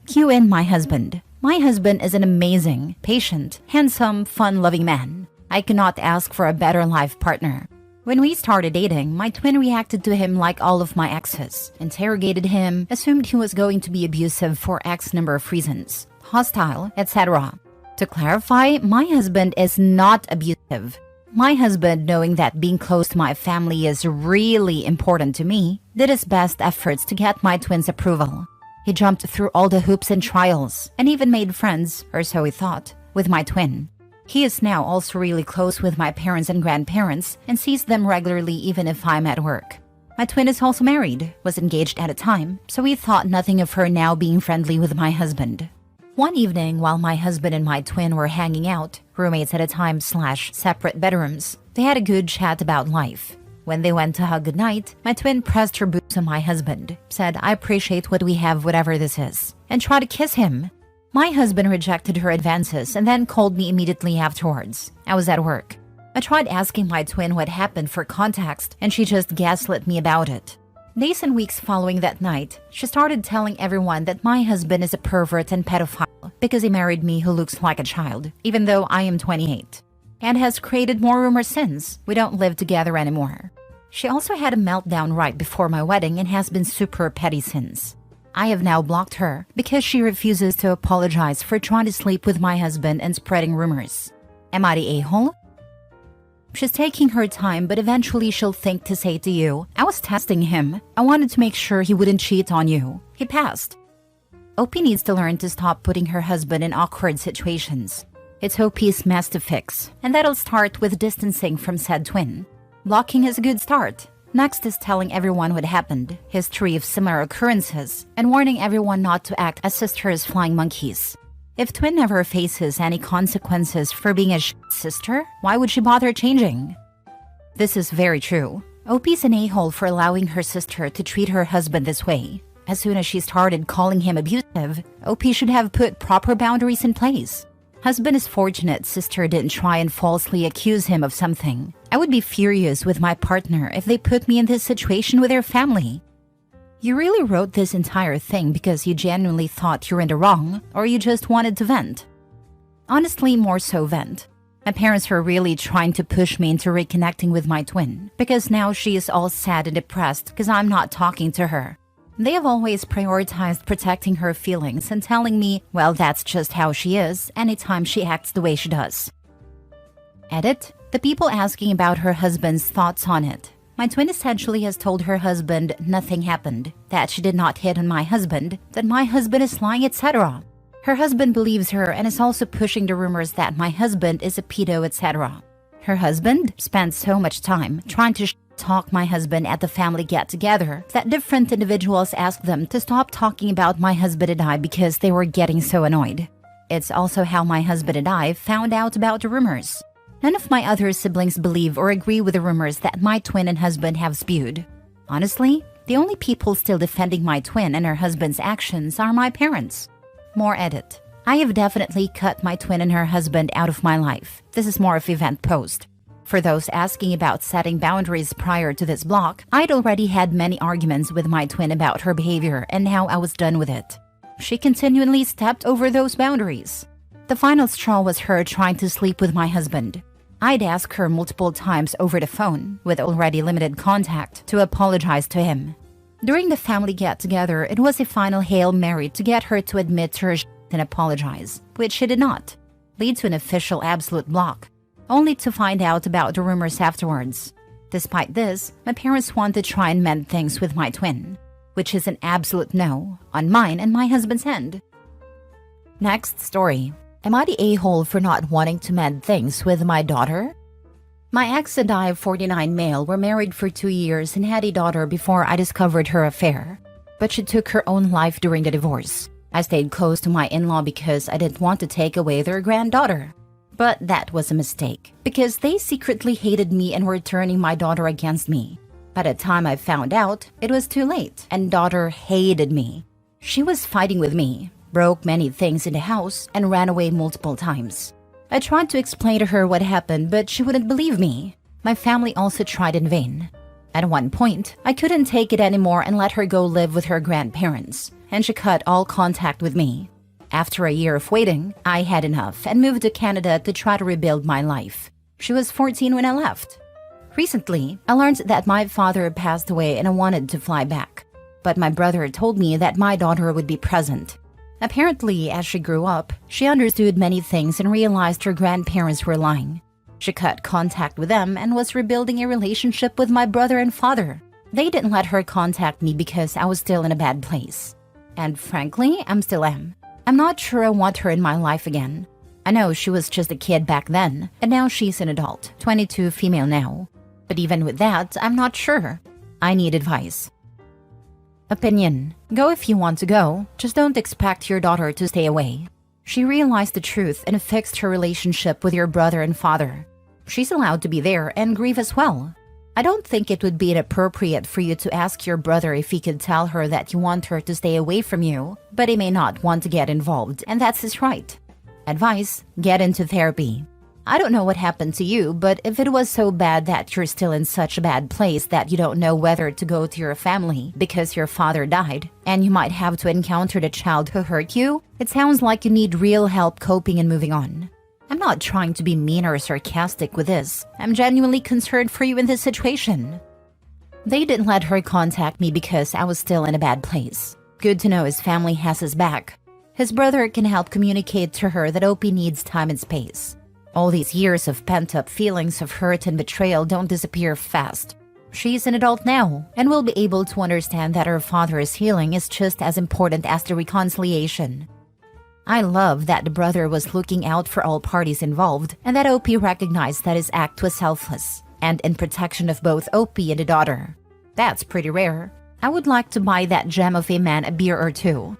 Cue in my husband. My husband is an amazing, patient, handsome, fun-loving man. I cannot ask for a better life partner. When we started dating, my twin reacted to him like all of my exes, interrogated him, assumed he was going to be abusive for X number of reasons, hostile, etc. To clarify, my husband is not abusive. My husband, knowing that being close to my family is really important to me, did his best efforts to get my twin's approval. He jumped through all the hoops and trials, and even made friends, or so he thought, with my twin. He is now also really close with my parents and grandparents and sees them regularly even if I'm at work. My twin is also married, was engaged at a time, so we thought nothing of her now being friendly with my husband. One evening, while my husband and my twin were hanging out, roommates at a time / separate bedrooms, they had a good chat about life. When they went to hug goodnight, my twin pressed her boobs on my husband, said, "I appreciate what we have, whatever this is," and tried to kiss him. My husband rejected her advances and then called me immediately afterwards. I was at work. I tried asking my twin what happened for context, and she just gaslit me about it. Days and weeks following that night, she started telling everyone that my husband is a pervert and pedophile because he married me who looks like a child, even though I am 28. And has created more rumors since. We don't live together anymore. She also had a meltdown right before my wedding and has been super petty since. I have now blocked her because she refuses to apologize for trying to sleep with my husband and spreading rumors. Am I the a-hole? She's taking her time, but eventually she'll think to say to you, "I was testing him. I wanted to make sure he wouldn't cheat on you. He passed." OP needs to learn to stop putting her husband in awkward situations. It's OP's mess to fix, and that'll start with distancing from said twin. Blocking is a good start. Next is telling everyone what happened, history of similar occurrences, and warning everyone not to act as sisters flying monkeys. If twin never faces any consequences for being a sister, why would she bother changing? This is very true. OP's an a-hole for allowing her sister to treat her husband this way. As soon as she started calling him abusive, OP should have put proper boundaries in place. Husband is fortunate sister didn't try and falsely accuse him of something. I would be furious with my partner if they put me in this situation with their family. You really wrote this entire thing because you genuinely thought you're in the wrong, or you just wanted to vent? Honestly, more so vent. My parents were really trying to push me into reconnecting with my twin, because now she is all sad and depressed because I'm not talking to her. They have always prioritized protecting her feelings and telling me, well, that's just how she is anytime she acts the way she does. Edit. The people asking about her husband's thoughts on it. My twin essentially has told her husband nothing happened, that she did not hit on my husband, that my husband is lying, etc. Her husband believes her and is also pushing the rumors that my husband is a pedo, etc. Her husband spent so much time trying to talk my husband at the family get-together that different individuals asked them to stop talking about my husband and I because they were getting so annoyed. It's also how my husband and I found out about the rumors. None of my other siblings believe or agree with the rumors that my twin and husband have spewed. Honestly, the only people still defending my twin and her husband's actions are my parents. More edit. I have definitely cut my twin and her husband out of my life. This is more of event post. For those asking about setting boundaries prior to this block, I'd already had many arguments with my twin about her behavior and how I was done with it. She continually stepped over those boundaries. The final straw was her trying to sleep with my husband. I'd ask her multiple times over the phone, with already limited contact, to apologize to him. During the family get-together, it was a final Hail Mary to get her to admit to her shit and apologize, which she did not, lead to an official absolute block, only to find out about the rumors afterwards. Despite this, my parents want to try and mend things with my twin, which is an absolute no on mine and my husband's end. Next story. Am I the a-hole for not wanting to mend things with my daughter? My ex and I, 49 male, were married for 2 years and had a daughter before I discovered her affair. But she took her own life during the divorce. I stayed close to my in-law because I didn't want to take away their granddaughter. But that was a mistake, because they secretly hated me and were turning my daughter against me. By the time I found out, it was too late, and daughter hated me. She was fighting with me, broke many things in the house, and ran away multiple times. I tried to explain to her what happened, but she wouldn't believe me. My family also tried in vain. At one point, I couldn't take it anymore and let her go live with her grandparents, and she cut all contact with me. After a year of waiting, I had enough and moved to Canada to try to rebuild my life. She was 14 when I left. Recently, I learned that my father passed away and I wanted to fly back. But my brother told me that my daughter would be present. Apparently, as she grew up, she understood many things and realized her grandparents were lying. She cut contact with them and was rebuilding a relationship with my brother and father. They didn't let her contact me because I was still in a bad place. And frankly, I still am. I'm not sure I want her in my life again. I know she was just a kid back then, and now she's an adult, 22, female now. But even with that, I'm not sure. I need advice. Opinion. Go if you want to go, just don't expect your daughter to stay away. She realized the truth and fixed her relationship with your brother and father. She's allowed to be there and grieve as well. I don't think it would be inappropriate for you to ask your brother if he could tell her that you want her to stay away from you, but he may not want to get involved, and that's his right. Advice: get into therapy. I don't know what happened to you, but if it was so bad that you're still in such a bad place that you don't know whether to go to your family because your father died, and you might have to encounter the child who hurt you, it sounds like you need real help coping and moving on. I'm not trying to be mean or sarcastic with this. I'm genuinely concerned for you in this situation. They didn't let her contact me because I was still in a bad place. Good to know his family has his back. His brother can help communicate to her that OP needs time and space. All these years of pent-up feelings of hurt and betrayal don't disappear fast. She's an adult now and will be able to understand that her father's healing is just as important as the reconciliation. I love that the brother was looking out for all parties involved and that OP recognized that his act was selfless and in protection of both OP and the daughter. That's pretty rare. I would like to buy that gem of a man a beer or two.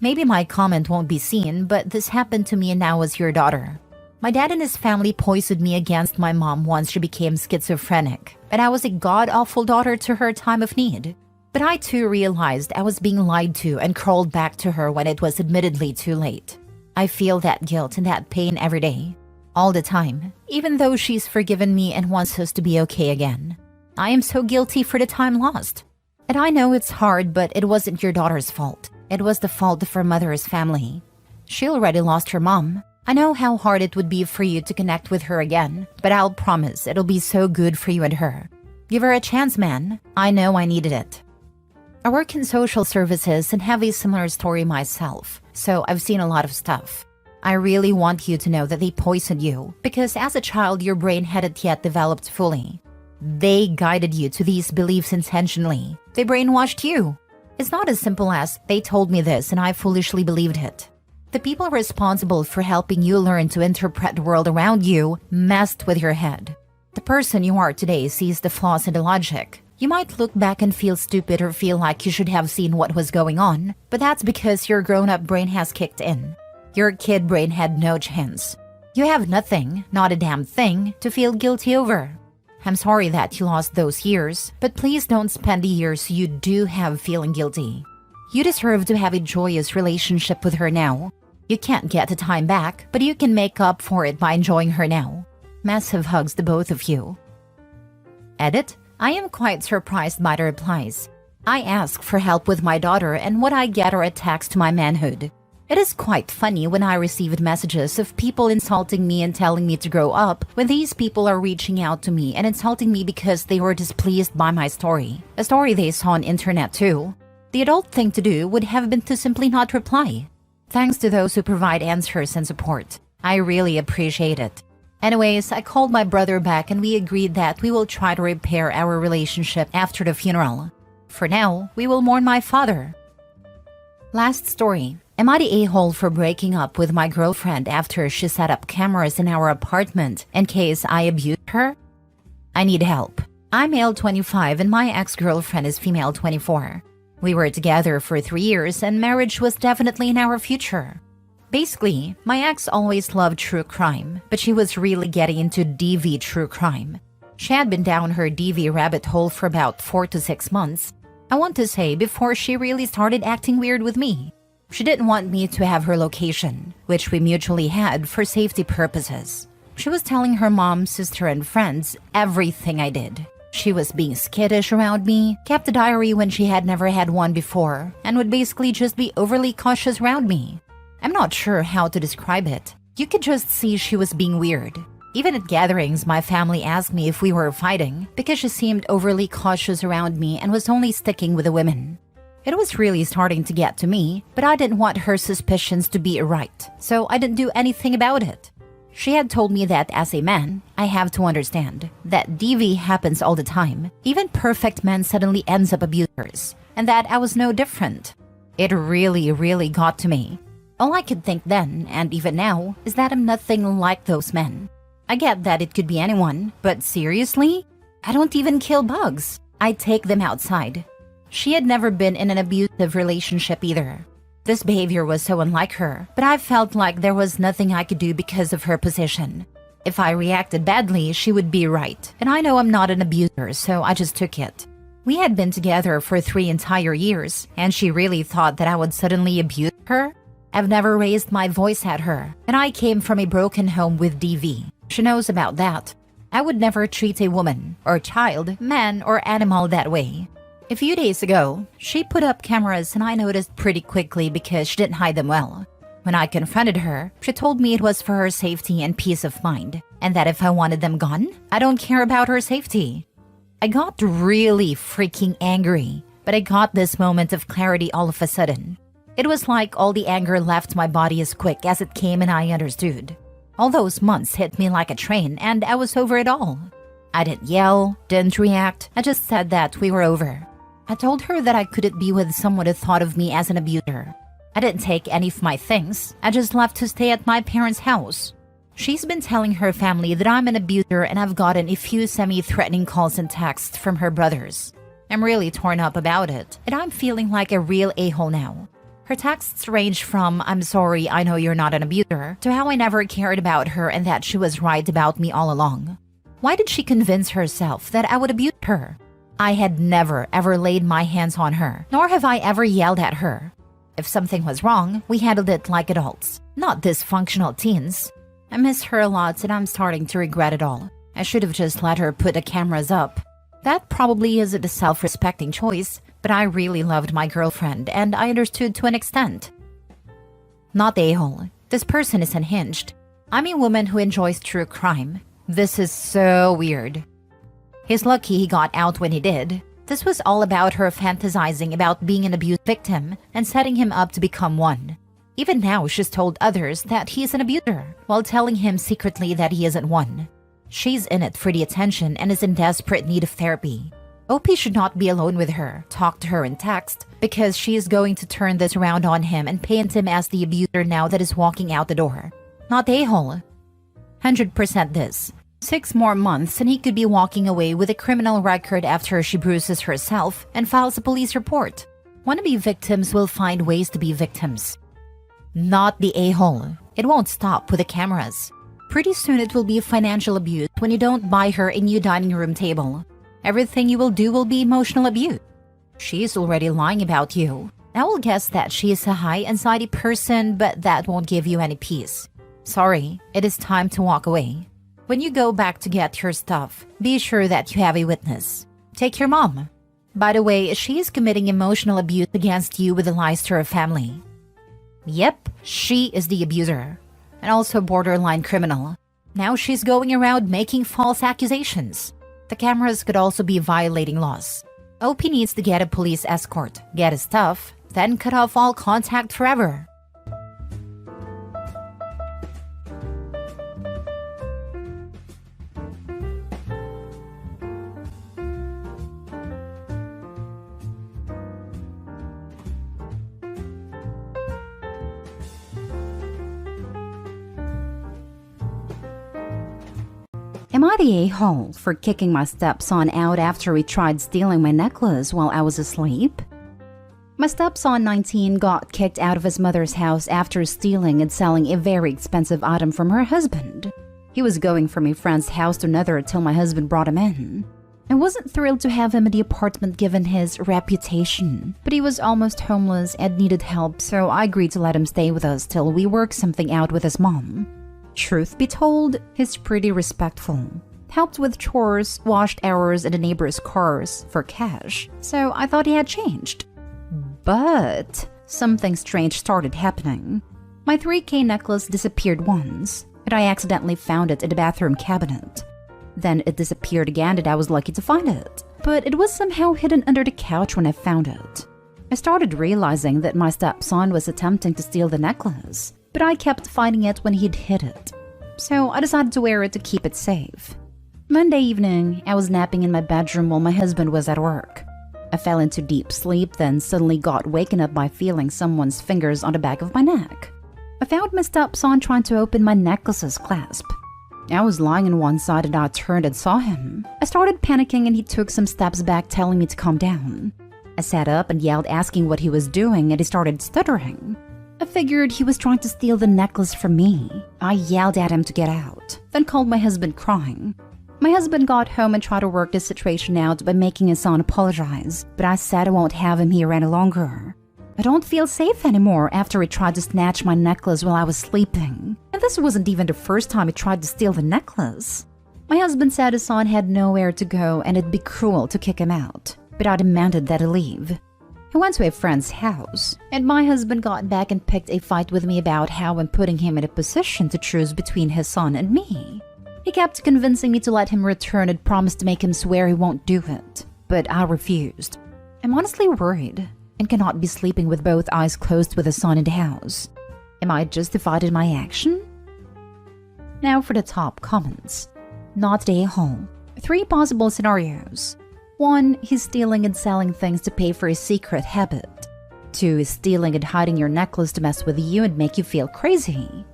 Maybe my comment won't be seen, but this happened to me and now as your daughter. My dad and his family poisoned me against my mom once she became schizophrenic, and I was a god-awful daughter to her time of need. But I too realized I was being lied to and crawled back to her when it was admittedly too late. I feel that guilt and that pain every day, all the time, even though she's forgiven me and wants us to be okay again. I am so guilty for the time lost. And I know it's hard, but it wasn't your daughter's fault. It was the fault of her mother's family. She already lost her mom. I know how hard it would be for you to connect with her again, but I'll promise it'll be so good for you and her. Give her a chance, man. I know I needed it. I work in social services and have a similar story myself, so I've seen a lot of stuff. I really want you to know that they poisoned you, because as a child your brain hadn't yet developed fully. They guided you to these beliefs intentionally. They brainwashed you. It's not as simple as, they told me this and I foolishly believed it. The people responsible for helping you learn to interpret the world around you messed with your head. The person you are today sees the flaws in the logic. You might look back and feel stupid or feel like you should have seen what was going on, but that's because your grown-up brain has kicked in. Your kid brain had no chance. You have nothing, not a damn thing, to feel guilty over. I'm sorry that you lost those years, but please don't spend the years you do have feeling guilty. You deserve to have a joyous relationship with her now. You can't get the time back, but you can make up for it by enjoying her now. Massive hugs to both of you. Edit. I am quite surprised by the replies. I ask for help with my daughter and what I get are attacks to my manhood. It is quite funny when I received messages of people insulting me and telling me to grow up when these people are reaching out to me and insulting me because they were displeased by my story, a story they saw on internet too. The adult thing to do would have been to simply not reply. Thanks to those who provide answers and support. I really appreciate it. Anyways, I called my brother back and we agreed that we will try to repair our relationship after the funeral. For now, we will mourn my father. Last story. Am I the a-hole for breaking up with my girlfriend after she set up cameras in our apartment in case I abused her? I need help. I'm male 25 and my ex-girlfriend is female 24. We were together for 3 years and marriage was definitely in our future. Basically, my ex always loved true crime, but she was really getting into DV true crime. She had been down her DV rabbit hole for about 4 to 6 months. I want to say before she really started acting weird with me. She didn't want me to have her location, which we mutually had for safety purposes. She was telling her mom, sister, and friends everything I did. She was being skittish around me, kept a diary when she had never had one before, and would basically just be overly cautious around me. I'm not sure how to describe it. You could just see she was being weird. Even at gatherings, my family asked me if we were fighting because she seemed overly cautious around me and was only sticking with the women. It was really starting to get to me, but I didn't want her suspicions to be right, so I didn't do anything about it. She had told me that as a man, I have to understand that DV happens all the time. Even perfect men suddenly ends up abusers, and that I was no different. It really got to me. All I could think then, and even now, is that I'm nothing like those men. I get that it could be anyone, but seriously? I don't even kill bugs. I take them outside. She had never been in an abusive relationship either. This behavior was so unlike her, but I felt like there was nothing I could do because of her position. If I reacted badly, she would be right, and I know I'm not an abuser, so I just took it. We had been together for 3 entire years, and she really thought that I would suddenly abuse her? I've never raised my voice at her, and I came from a broken home with DV. She knows about that. I would never treat a woman, or child, man, or animal that way. A few days ago, she put up cameras and I noticed pretty quickly because she didn't hide them well. When I confronted her, she told me it was for her safety and peace of mind, and that if I wanted them gone, I don't care about her safety. I got really freaking angry, but I got this moment of clarity all of a sudden. It was like all the anger left my body as quick as it came and I understood. All those months hit me like a train and I was over it all. I didn't yell, didn't react, I just said that we were over. I told her that I couldn't be with someone who thought of me as an abuser. I didn't take any of my things, I just left to stay at my parents' house. She's been telling her family that I'm an abuser and I've gotten a few semi-threatening calls and texts from her brothers. I'm really torn up about it, and I'm feeling like a real a-hole now. Her texts range from, "I'm sorry, I know you're not an abuser," to how I never cared about her and that she was right about me all along. Why did she convince herself that I would abuse her? I had never ever laid my hands on her, nor have I ever yelled at her. If something was wrong, we handled it like adults, not dysfunctional teens. I miss her a lot and I'm starting to regret it all. I should have just let her put the cameras up. That probably isn't a self-respecting choice, but I really loved my girlfriend and I understood to an extent. Not the a-hole. This person is unhinged. I'm a woman who enjoys true crime. This is so weird. He's lucky he got out when he did. This was all about her fantasizing about being an abuse victim and setting him up to become one. Even now, she's told others that he's an abuser, while telling him secretly that he isn't one. She's in it for the attention and is in desperate need of therapy. OP should not be alone with her, talk to her in text, because she is going to turn this around on him and paint him as the abuser now that is walking out the door. Not the a-hole. 100% this. 6 more months and he could be walking away with a criminal record after she bruises herself and files a police report. Wannabe victims will find ways to be victims. Not the a-hole. It won't stop with the cameras. Pretty soon it will be financial abuse when you don't buy her a new dining room table. Everything you will do will be emotional abuse. She's already lying about you. I will guess that she is a high anxiety person, but that won't give you any peace. Sorry, it is time to walk away. When you go back to get your stuff, be sure that you have a witness. Take your mom. By the way, she is committing emotional abuse against you with the lies to her family. Yep, she is the abuser. And also borderline criminal. Now she's going around making false accusations. The cameras could also be violating laws. OP needs to get a police escort, get his stuff, then cut off all contact forever. Am I the a-hole for kicking my stepson out after he tried stealing my necklace while I was asleep? My stepson, 19, got kicked out of his mother's house after stealing and selling a very expensive item from her husband. He was going from a friend's house to another until my husband brought him in. I wasn't thrilled to have him in the apartment given his reputation, but he was almost homeless and needed help, so I agreed to let him stay with us till we worked something out with his mom. Truth be told, he's pretty respectful. Helped with chores, washed ours and the neighbors' cars for cash, so I thought he had changed. But something strange started happening. My 3K necklace disappeared once, and I accidentally found it in the bathroom cabinet. Then it disappeared again and I was lucky to find it, but it was somehow hidden under the couch when I found it. I started realizing that my stepson was attempting to steal the necklace, but I kept finding it when he'd hid it. So I decided to wear it to keep it safe. Monday evening, I was napping in my bedroom while my husband was at work. I fell into deep sleep, then suddenly got waken up by feeling someone's fingers on the back of my neck. I found my stepson trying to open my necklace's clasp. I was lying on one side and I turned and saw him. I started panicking and he took some steps back, telling me to calm down. I sat up and yelled, asking what he was doing, and he started stuttering. I figured he was trying to steal the necklace from me. I yelled at him to get out, then called my husband crying. My husband got home and tried to work this situation out by making his son apologize, but I said I won't have him here any longer. I don't feel safe anymore after he tried to snatch my necklace while I was sleeping. And this wasn't even the first time he tried to steal the necklace. My husband said his son had nowhere to go and it'd be cruel to kick him out, but I demanded that he leave. I went to a friend's house, and my husband got back and picked a fight with me about how I'm putting him in a position to choose between his son and me. He kept convincing me to let him return and promised to make him swear he won't do it, but I refused. I'm honestly worried and cannot be sleeping with both eyes closed with a son in the house. Am I justified in my action? Now for the top comments. Not the a-hole. 3 possible scenarios. 1. He's stealing and selling things to pay for his secret habit. 2. He's stealing and hiding your necklace to mess with you and make you feel crazy.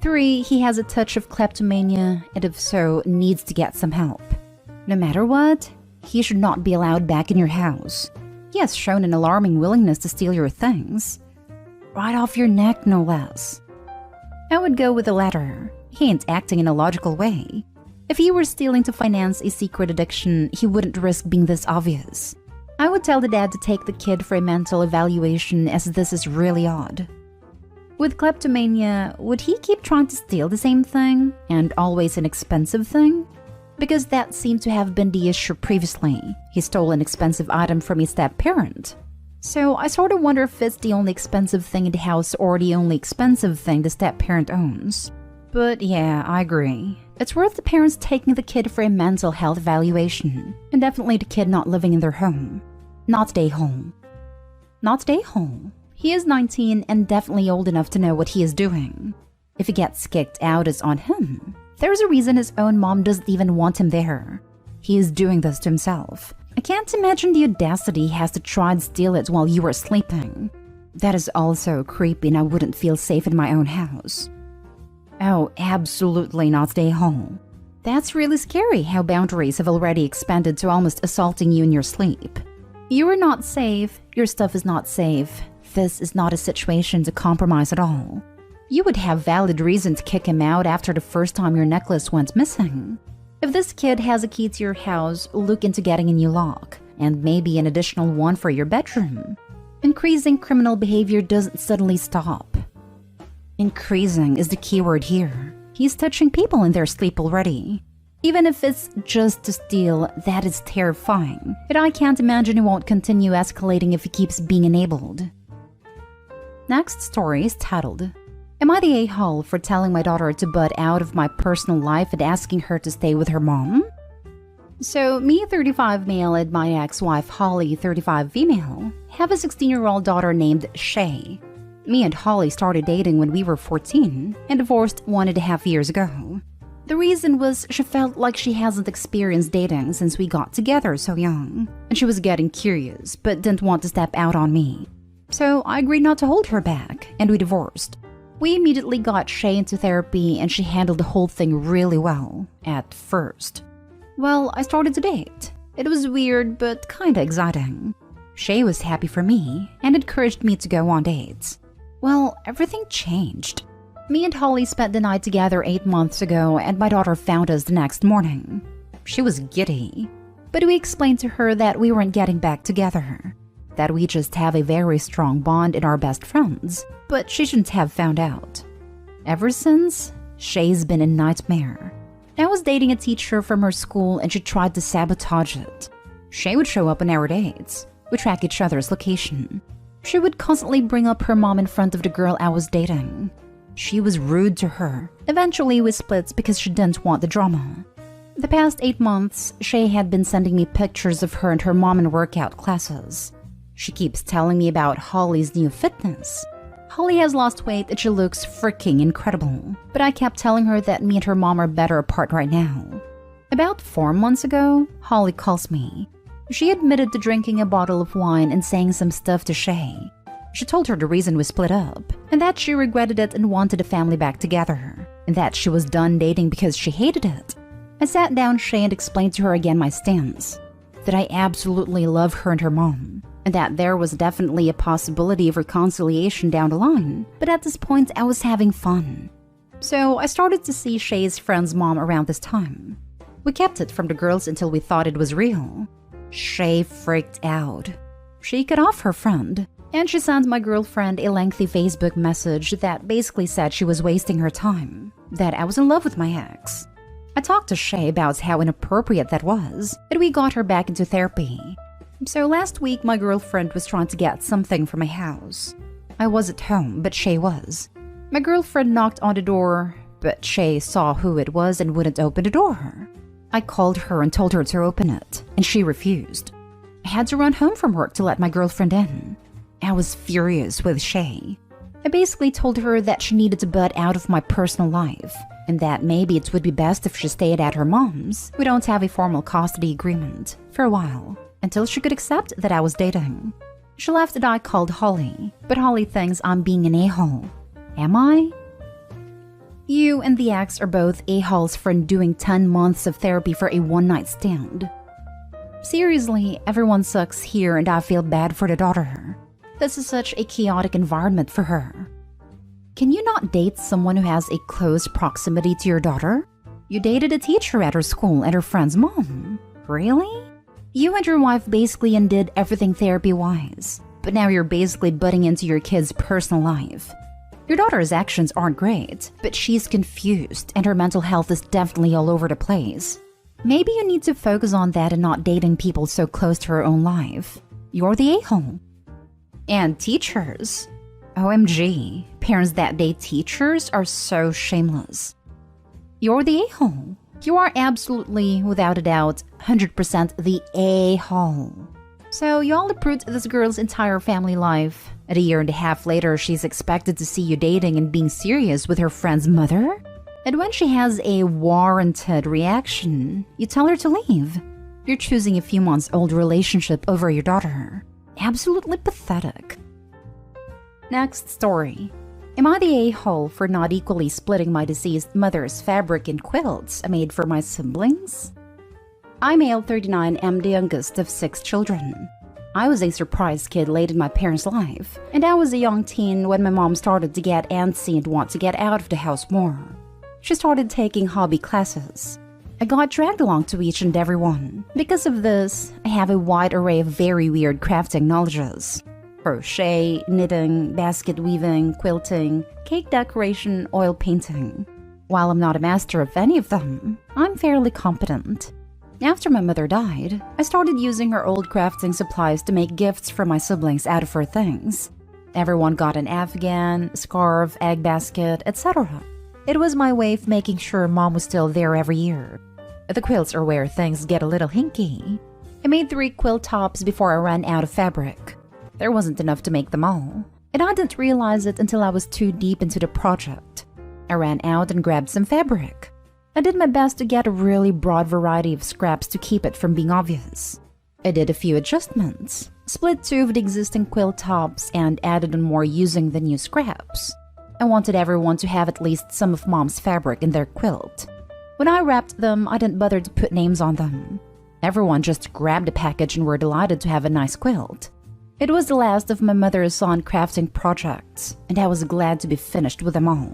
3. He has a touch of kleptomania and if so, needs to get some help. No matter what, he should not be allowed back in your house. He has shown an alarming willingness to steal your things. Right off your neck, no less. I would go with the latter. He ain't acting in a logical way. If he were stealing to finance a secret addiction, he wouldn't risk being this obvious. I would tell the dad to take the kid for a mental evaluation, as this is really odd. With kleptomania, would he keep trying to steal the same thing, and always an expensive thing? Because that seemed to have been the issue previously. He stole an expensive item from his step-parent. So I sort of wonder if it's the only expensive thing in the house or the only expensive thing the step-parent owns. But yeah, I agree. It's worth the parents taking the kid for a mental health evaluation, and definitely the kid not living in their home. Not stay home. Not stay home. He is 19 and definitely old enough to know what he is doing. If he gets kicked out, it's on him. There's a reason his own mom doesn't even want him there. He is doing this to himself. I can't imagine the audacity he has to try and steal it while you are sleeping. That is also creepy and I wouldn't feel safe in my own house. Oh, absolutely not stay home. That's really scary how boundaries have already expanded to almost assaulting you in your sleep. You are not safe, your stuff is not safe. This is not a situation to compromise at all. You would have valid reason to kick him out after the first time your necklace went missing. If this kid has a key to your house, look into getting a new lock, and maybe an additional one for your bedroom. Increasing criminal behavior doesn't suddenly stop. Increasing is the key word here. He's touching people in their sleep already. Even if it's just to steal, that is terrifying. But I can't imagine it won't continue escalating if he keeps being enabled. Next story is titled, Am I the a-hole for telling my daughter to butt out of my personal life and asking her to stay with her mom? So, me, 35 male, and my ex-wife, Holly, 35 female, have a 16-year-old daughter named Shay. Me and Holly started dating when we were 14 and divorced 1.5 years ago. The reason was she felt like she hasn't experienced dating since we got together so young, and she was getting curious but didn't want to step out on me. So I agreed not to hold her back, and we divorced. We immediately got Shay into therapy, and she handled the whole thing really well, at first. Well, I started to date. It was weird but kinda exciting. Shay was happy for me and encouraged me to go on dates. Well, everything changed. Me and Holly spent the night together 8 months ago, and my daughter found us the next morning. She was giddy, but we explained to her that we weren't getting back together, that we just have a very strong bond and are best friends, but she shouldn't have found out. Ever since, Shay's been a nightmare. I was dating a teacher from her school and she tried to sabotage it. Shay would show up on our dates. We track each other's location. She would constantly bring up her mom in front of the girl I was dating. She was rude to her. Eventually, we split because she didn't want the drama. The past 8 months, Shay had been sending me pictures of her and her mom in workout classes. She keeps telling me about Holly's new fitness. Holly has lost weight and she looks freaking incredible. But I kept telling her that me and her mom are better apart right now. About 4 months ago, Holly calls me. She admitted to drinking a bottle of wine and saying some stuff to Shay. She told her the reason we split up, and that she regretted it and wanted the family back together, and that she was done dating because she hated it. I sat down Shay and explained to her again my stance, that I absolutely love her and her mom, and that there was definitely a possibility of reconciliation down the line, but at this point I was having fun. So I started to see Shay's friend's mom around this time. We kept it from the girls until we thought it was real. Shay freaked out. She cut off her friend, and she sent my girlfriend a lengthy Facebook message that basically said she was wasting her time, that I was in love with my ex. I talked to Shay about how inappropriate that was, and we got her back into therapy. So last week, my girlfriend was trying to get something from my house. I was at home, but Shay was. My girlfriend knocked on the door, but Shay saw who it was and wouldn't open the door. I called her and told her to open it, and she refused. I had to run home from work to let my girlfriend in. I was furious with Shay. I basically told her that she needed to butt out of my personal life, and that maybe it would be best if she stayed at her mom's. We don't have a formal custody agreement, for a while, until she could accept that I was dating. She left and I called Holly, but Holly thinks I'm being an a-hole. Am I? You and the ex are both a-holes for doing 10 months of therapy for a one-night stand. Seriously, everyone sucks here and I feel bad for the daughter. This is such a chaotic environment for her. Can you not date someone who has a close proximity to your daughter? You dated a teacher at her school and her friend's mom. Really? You and your wife basically undid everything therapy-wise, but now you're basically butting into your kid's personal life. Your daughter's actions aren't great, but she's confused and her mental health is definitely all over the place. Maybe you need to focus on that and not dating people so close to her own life. You're the a-hole. And teachers. OMG, parents that date teachers are so shameless. You're the a-hole. You are absolutely, without a doubt, 100% the a-hole. So you all uproot this girl's entire family life. And a year and a half later, she's expected to see you dating and being serious with her friend's mother? And when she has a warranted reaction, you tell her to leave. You're choosing a few months old relationship over your daughter. Absolutely pathetic. Next story. Am I the a-hole for not equally splitting my deceased mother's fabric in quilts I made for my siblings? I'm male 39, am the youngest of 6 children. I was a surprise kid late in my parents' life, and I was a young teen when my mom started to get antsy and want to get out of the house more. She started taking hobby classes. I got dragged along to each and every one. Because of this, I have a wide array of very weird crafting knowledges. Crochet, knitting, basket weaving, quilting, cake decoration, oil painting. While I'm not a master of any of them, I'm fairly competent. After my mother died, I started using her old crafting supplies to make gifts for my siblings out of her things. Everyone got an afghan, scarf, egg basket, etc. It was my way of making sure Mom was still there every year. The quilts are where things get a little hinky. I made 3 quilt tops before I ran out of fabric. There wasn't enough to make them all, and I didn't realize it until I was too deep into the project. I ran out and grabbed some fabric. I did my best to get a really broad variety of scraps to keep it from being obvious. I did a few adjustments, split 2 of the existing quilt tops, and added on more using the new scraps. I wanted everyone to have at least some of Mom's fabric in their quilt. When I wrapped them, I didn't bother to put names on them. Everyone just grabbed the package and were delighted to have a nice quilt. It was the last of my mother's lawn crafting projects, and I was glad to be finished with them all.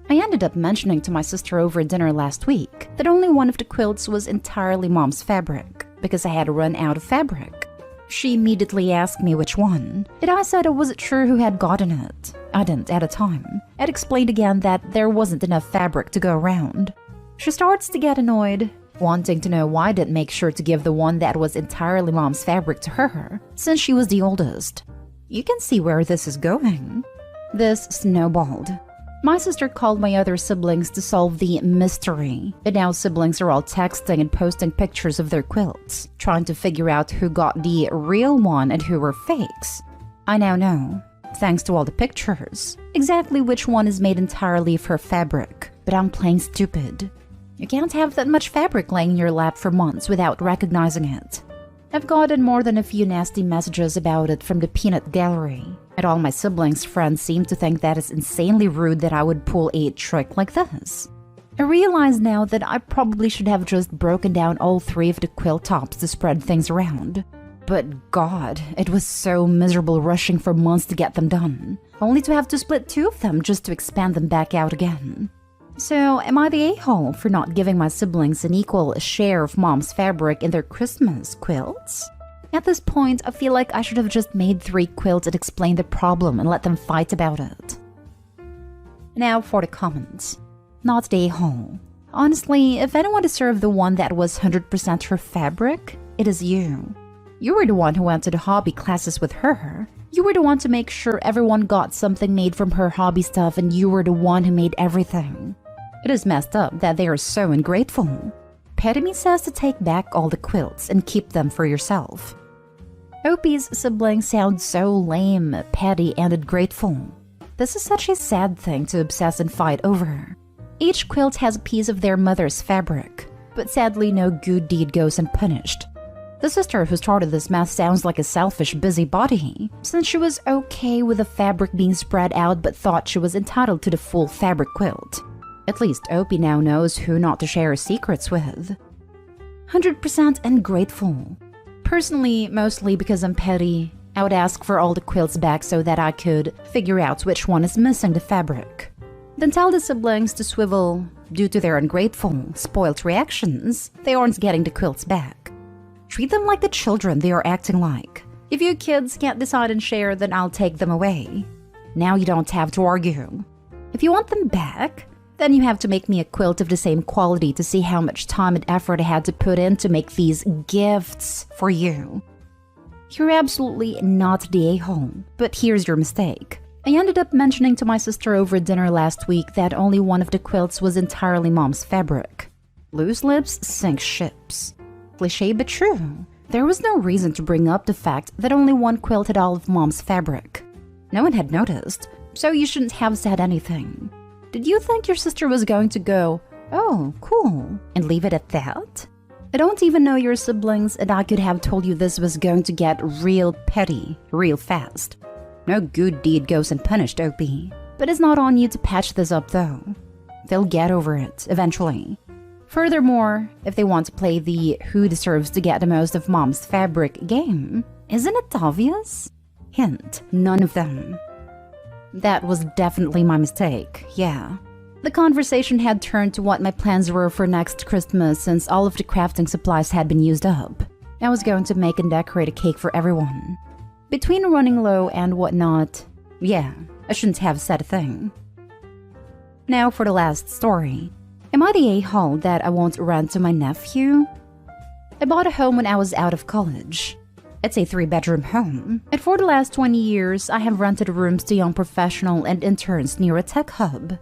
I ended up mentioning to my sister over dinner last week that only one of the quilts was entirely Mom's fabric, because I had run out of fabric. She immediately asked me which one, and I said I wasn't sure who had gotten it. I didn't at the time. I'd explained again that there wasn't enough fabric to go around. She starts to get annoyed, wanting to know why I didn't make sure to give the one that was entirely Mom's fabric to her, since she was the oldest. You can see where this is going. This snowballed. My sister called my other siblings to solve the mystery, and now siblings are all texting and posting pictures of their quilts, trying to figure out who got the real one and who were fakes. I now know, thanks to all the pictures, exactly which one is made entirely of her fabric, but I'm playing stupid. You can't have that much fabric laying in your lap for months without recognizing it. I've gotten more than a few nasty messages about it from the peanut gallery, and all my siblings' friends seem to think that it's insanely rude that I would pull a trick like this. I realize now that I probably should have just broken down all 3 of the quilt tops to spread things around. But God, it was so miserable rushing for months to get them done, only to have to split 2 of them just to expand them back out again. So, am I the a-hole for not giving my siblings an equal share of Mom's fabric in their Christmas quilts? At this point, I feel like I should have just made 3 quilts and explained the problem and let them fight about it. Now for the comments. Not the a-hole. Honestly, if anyone deserved the one that was 100% her fabric, it is you. You were the one who went to the hobby classes with her. You were the one to make sure everyone got something made from her hobby stuff, and you were the one who made everything. It is messed up that they are so ungrateful. Petty says to take back all the quilts and keep them for yourself. Opie's siblings sound so lame, petty, and ungrateful. This is such a sad thing to obsess and fight over. Each quilt has a piece of their mother's fabric, but sadly no good deed goes unpunished. The sister who started this mess sounds like a selfish busybody, since she was okay with the fabric being spread out but thought she was entitled to the full fabric quilt. At least Opie now knows who not to share her secrets with. 100% ungrateful. Personally, mostly because I'm petty, I would ask for all the quilts back so that I could figure out which one is missing the fabric. Then tell the siblings to swivel. Due to their ungrateful, spoilt reactions, they aren't getting the quilts back. Treat them like the children they are acting like. If you kids can't decide and share, then I'll take them away. Now you don't have to argue. If you want them back, then you have to make me a quilt of the same quality to see how much time and effort I had to put in to make these gifts for you. You're absolutely not the a-hole, but here's your mistake. I ended up mentioning to my sister over dinner last week that only one of the quilts was entirely Mom's fabric. Loose lips sink ships. Cliché but true. There was no reason to bring up the fact that only one quilt had all of Mom's fabric. No one had noticed, so you shouldn't have said anything. Did you think your sister was going to go, "Oh, cool," and leave it at that? I don't even know your siblings, and I could have told you this was going to get real petty, real fast. No good deed goes unpunished, Opie. But it's not on you to patch this up, though. They'll get over it, eventually. Furthermore, if they want to play the who deserves to get the most of Mom's fabric game, isn't it obvious? Hint, none of them. That was definitely my mistake, yeah. The conversation had turned to what my plans were for next Christmas since all of the crafting supplies had been used up. I was going to make and decorate a cake for everyone. Between running low and whatnot, yeah, I shouldn't have said a thing. Now for the last story. Am I the a-hole that I won't rent to my nephew? I bought a home when I was out of college. It's a 3-bedroom home, and for the last 20 years, I have rented rooms to young professional and interns near a tech hub.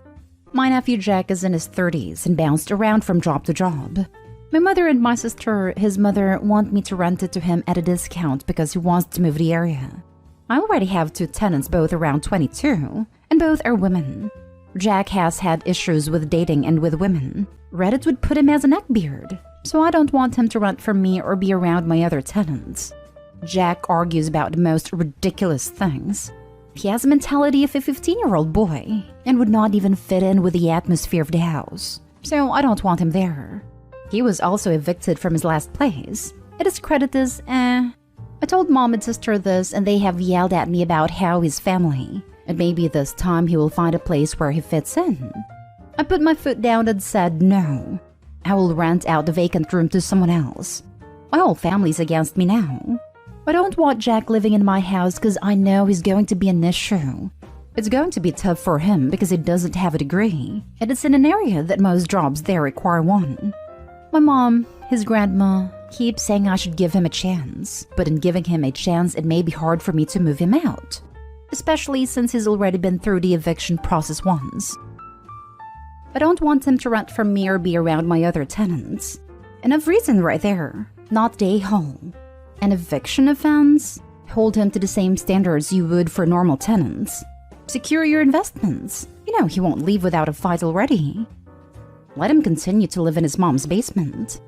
My nephew Jack is in his 30s and bounced around from job to job. My mother and my sister, his mother, want me to rent it to him at a discount because he wants to move the area. I already have 2 tenants, both around 22, and both are women. Jack has had issues with dating and with women. Reddit would put him as a neckbeard, so I don't want him to rent from me or be around my other tenants. Jack argues about the most ridiculous things. He has a mentality of a 15-year-old boy and would not even fit in with the atmosphere of the house, so I don't want him there. He was also evicted from his last place. His credit is I told mom and sister this, and they have yelled at me about how he's family, and maybe this time he will find a place where he fits in. I put my foot down and said no. I will rent out the vacant room to someone else. My whole family's against me now. I don't want Jack living in my house because I know he's going to be an issue. It's going to be tough for him because he doesn't have a degree, and it's in an area that most jobs there require one. My mom, his grandma, keeps saying I should give him a chance, but in giving him a chance, it may be hard for me to move him out, especially since he's already been through the eviction process once. I don't want him to rent from me or be around my other tenants. Enough reason right there, not day home. An eviction offense? Hold him to the same standards you would for normal tenants. Secure your investments. You know he won't leave without a fight already. Let him continue to live in his mom's basement.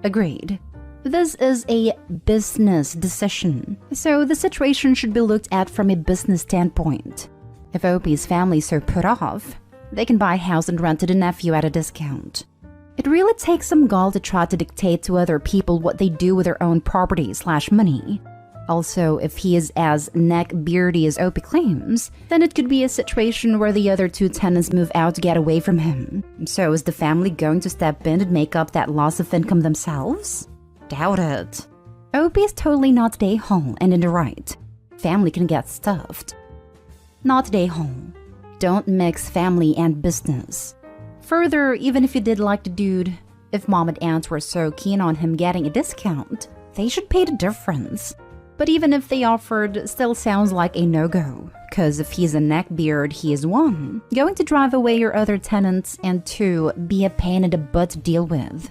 Agreed. This is a business decision, so the situation should be looked at from a business standpoint. If OP's family is so put off, they can buy a house and rent to the nephew at a discount. It really takes some gall to try to dictate to other people what they do with their own property/money. Also, if he is as neck-beardy as OP claims, then it could be a situation where the other 2 tenants move out to get away from him. So is the family going to step in and make up that loss of income themselves? Doubt it. OP is totally not day home and in the right. Family can get stuffed. Not day home. Don't mix family and business. Further, even if you did like the dude, if mom and aunt were so keen on him getting a discount, they should pay the difference. But even if they offered, still sounds like a no-go. Cause if he's a neckbeard, he is 1, going to drive away your other tenants, and 2, be a pain in the butt to deal with.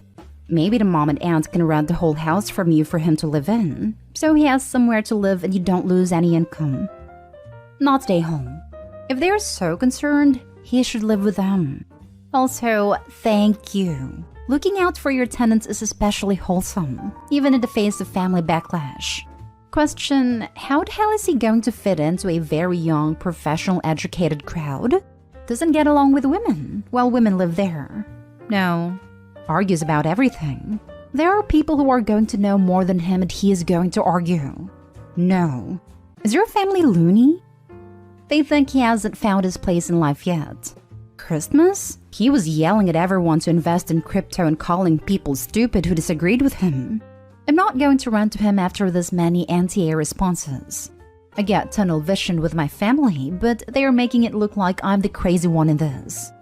Maybe the mom and aunt can rent the whole house from you for him to live in, so he has somewhere to live and you don't lose any income. Not stay home. If they're so concerned, he should live with them. Also, thank you. Looking out for your tenants is especially wholesome, even in the face of family backlash. Question, how the hell is he going to fit into a very young, professional, educated crowd? Doesn't get along with women, while women live there. No. Argues about everything. There are people who are going to know more than him and he is going to argue. No. Is your family loony? They think he hasn't found his place in life yet. Christmas? He was yelling at everyone to invest in crypto and calling people stupid who disagreed with him. I'm not going to run to him after this many anti-A responses. I get tunnel vision with my family, but they are making it look like I'm the crazy one in this.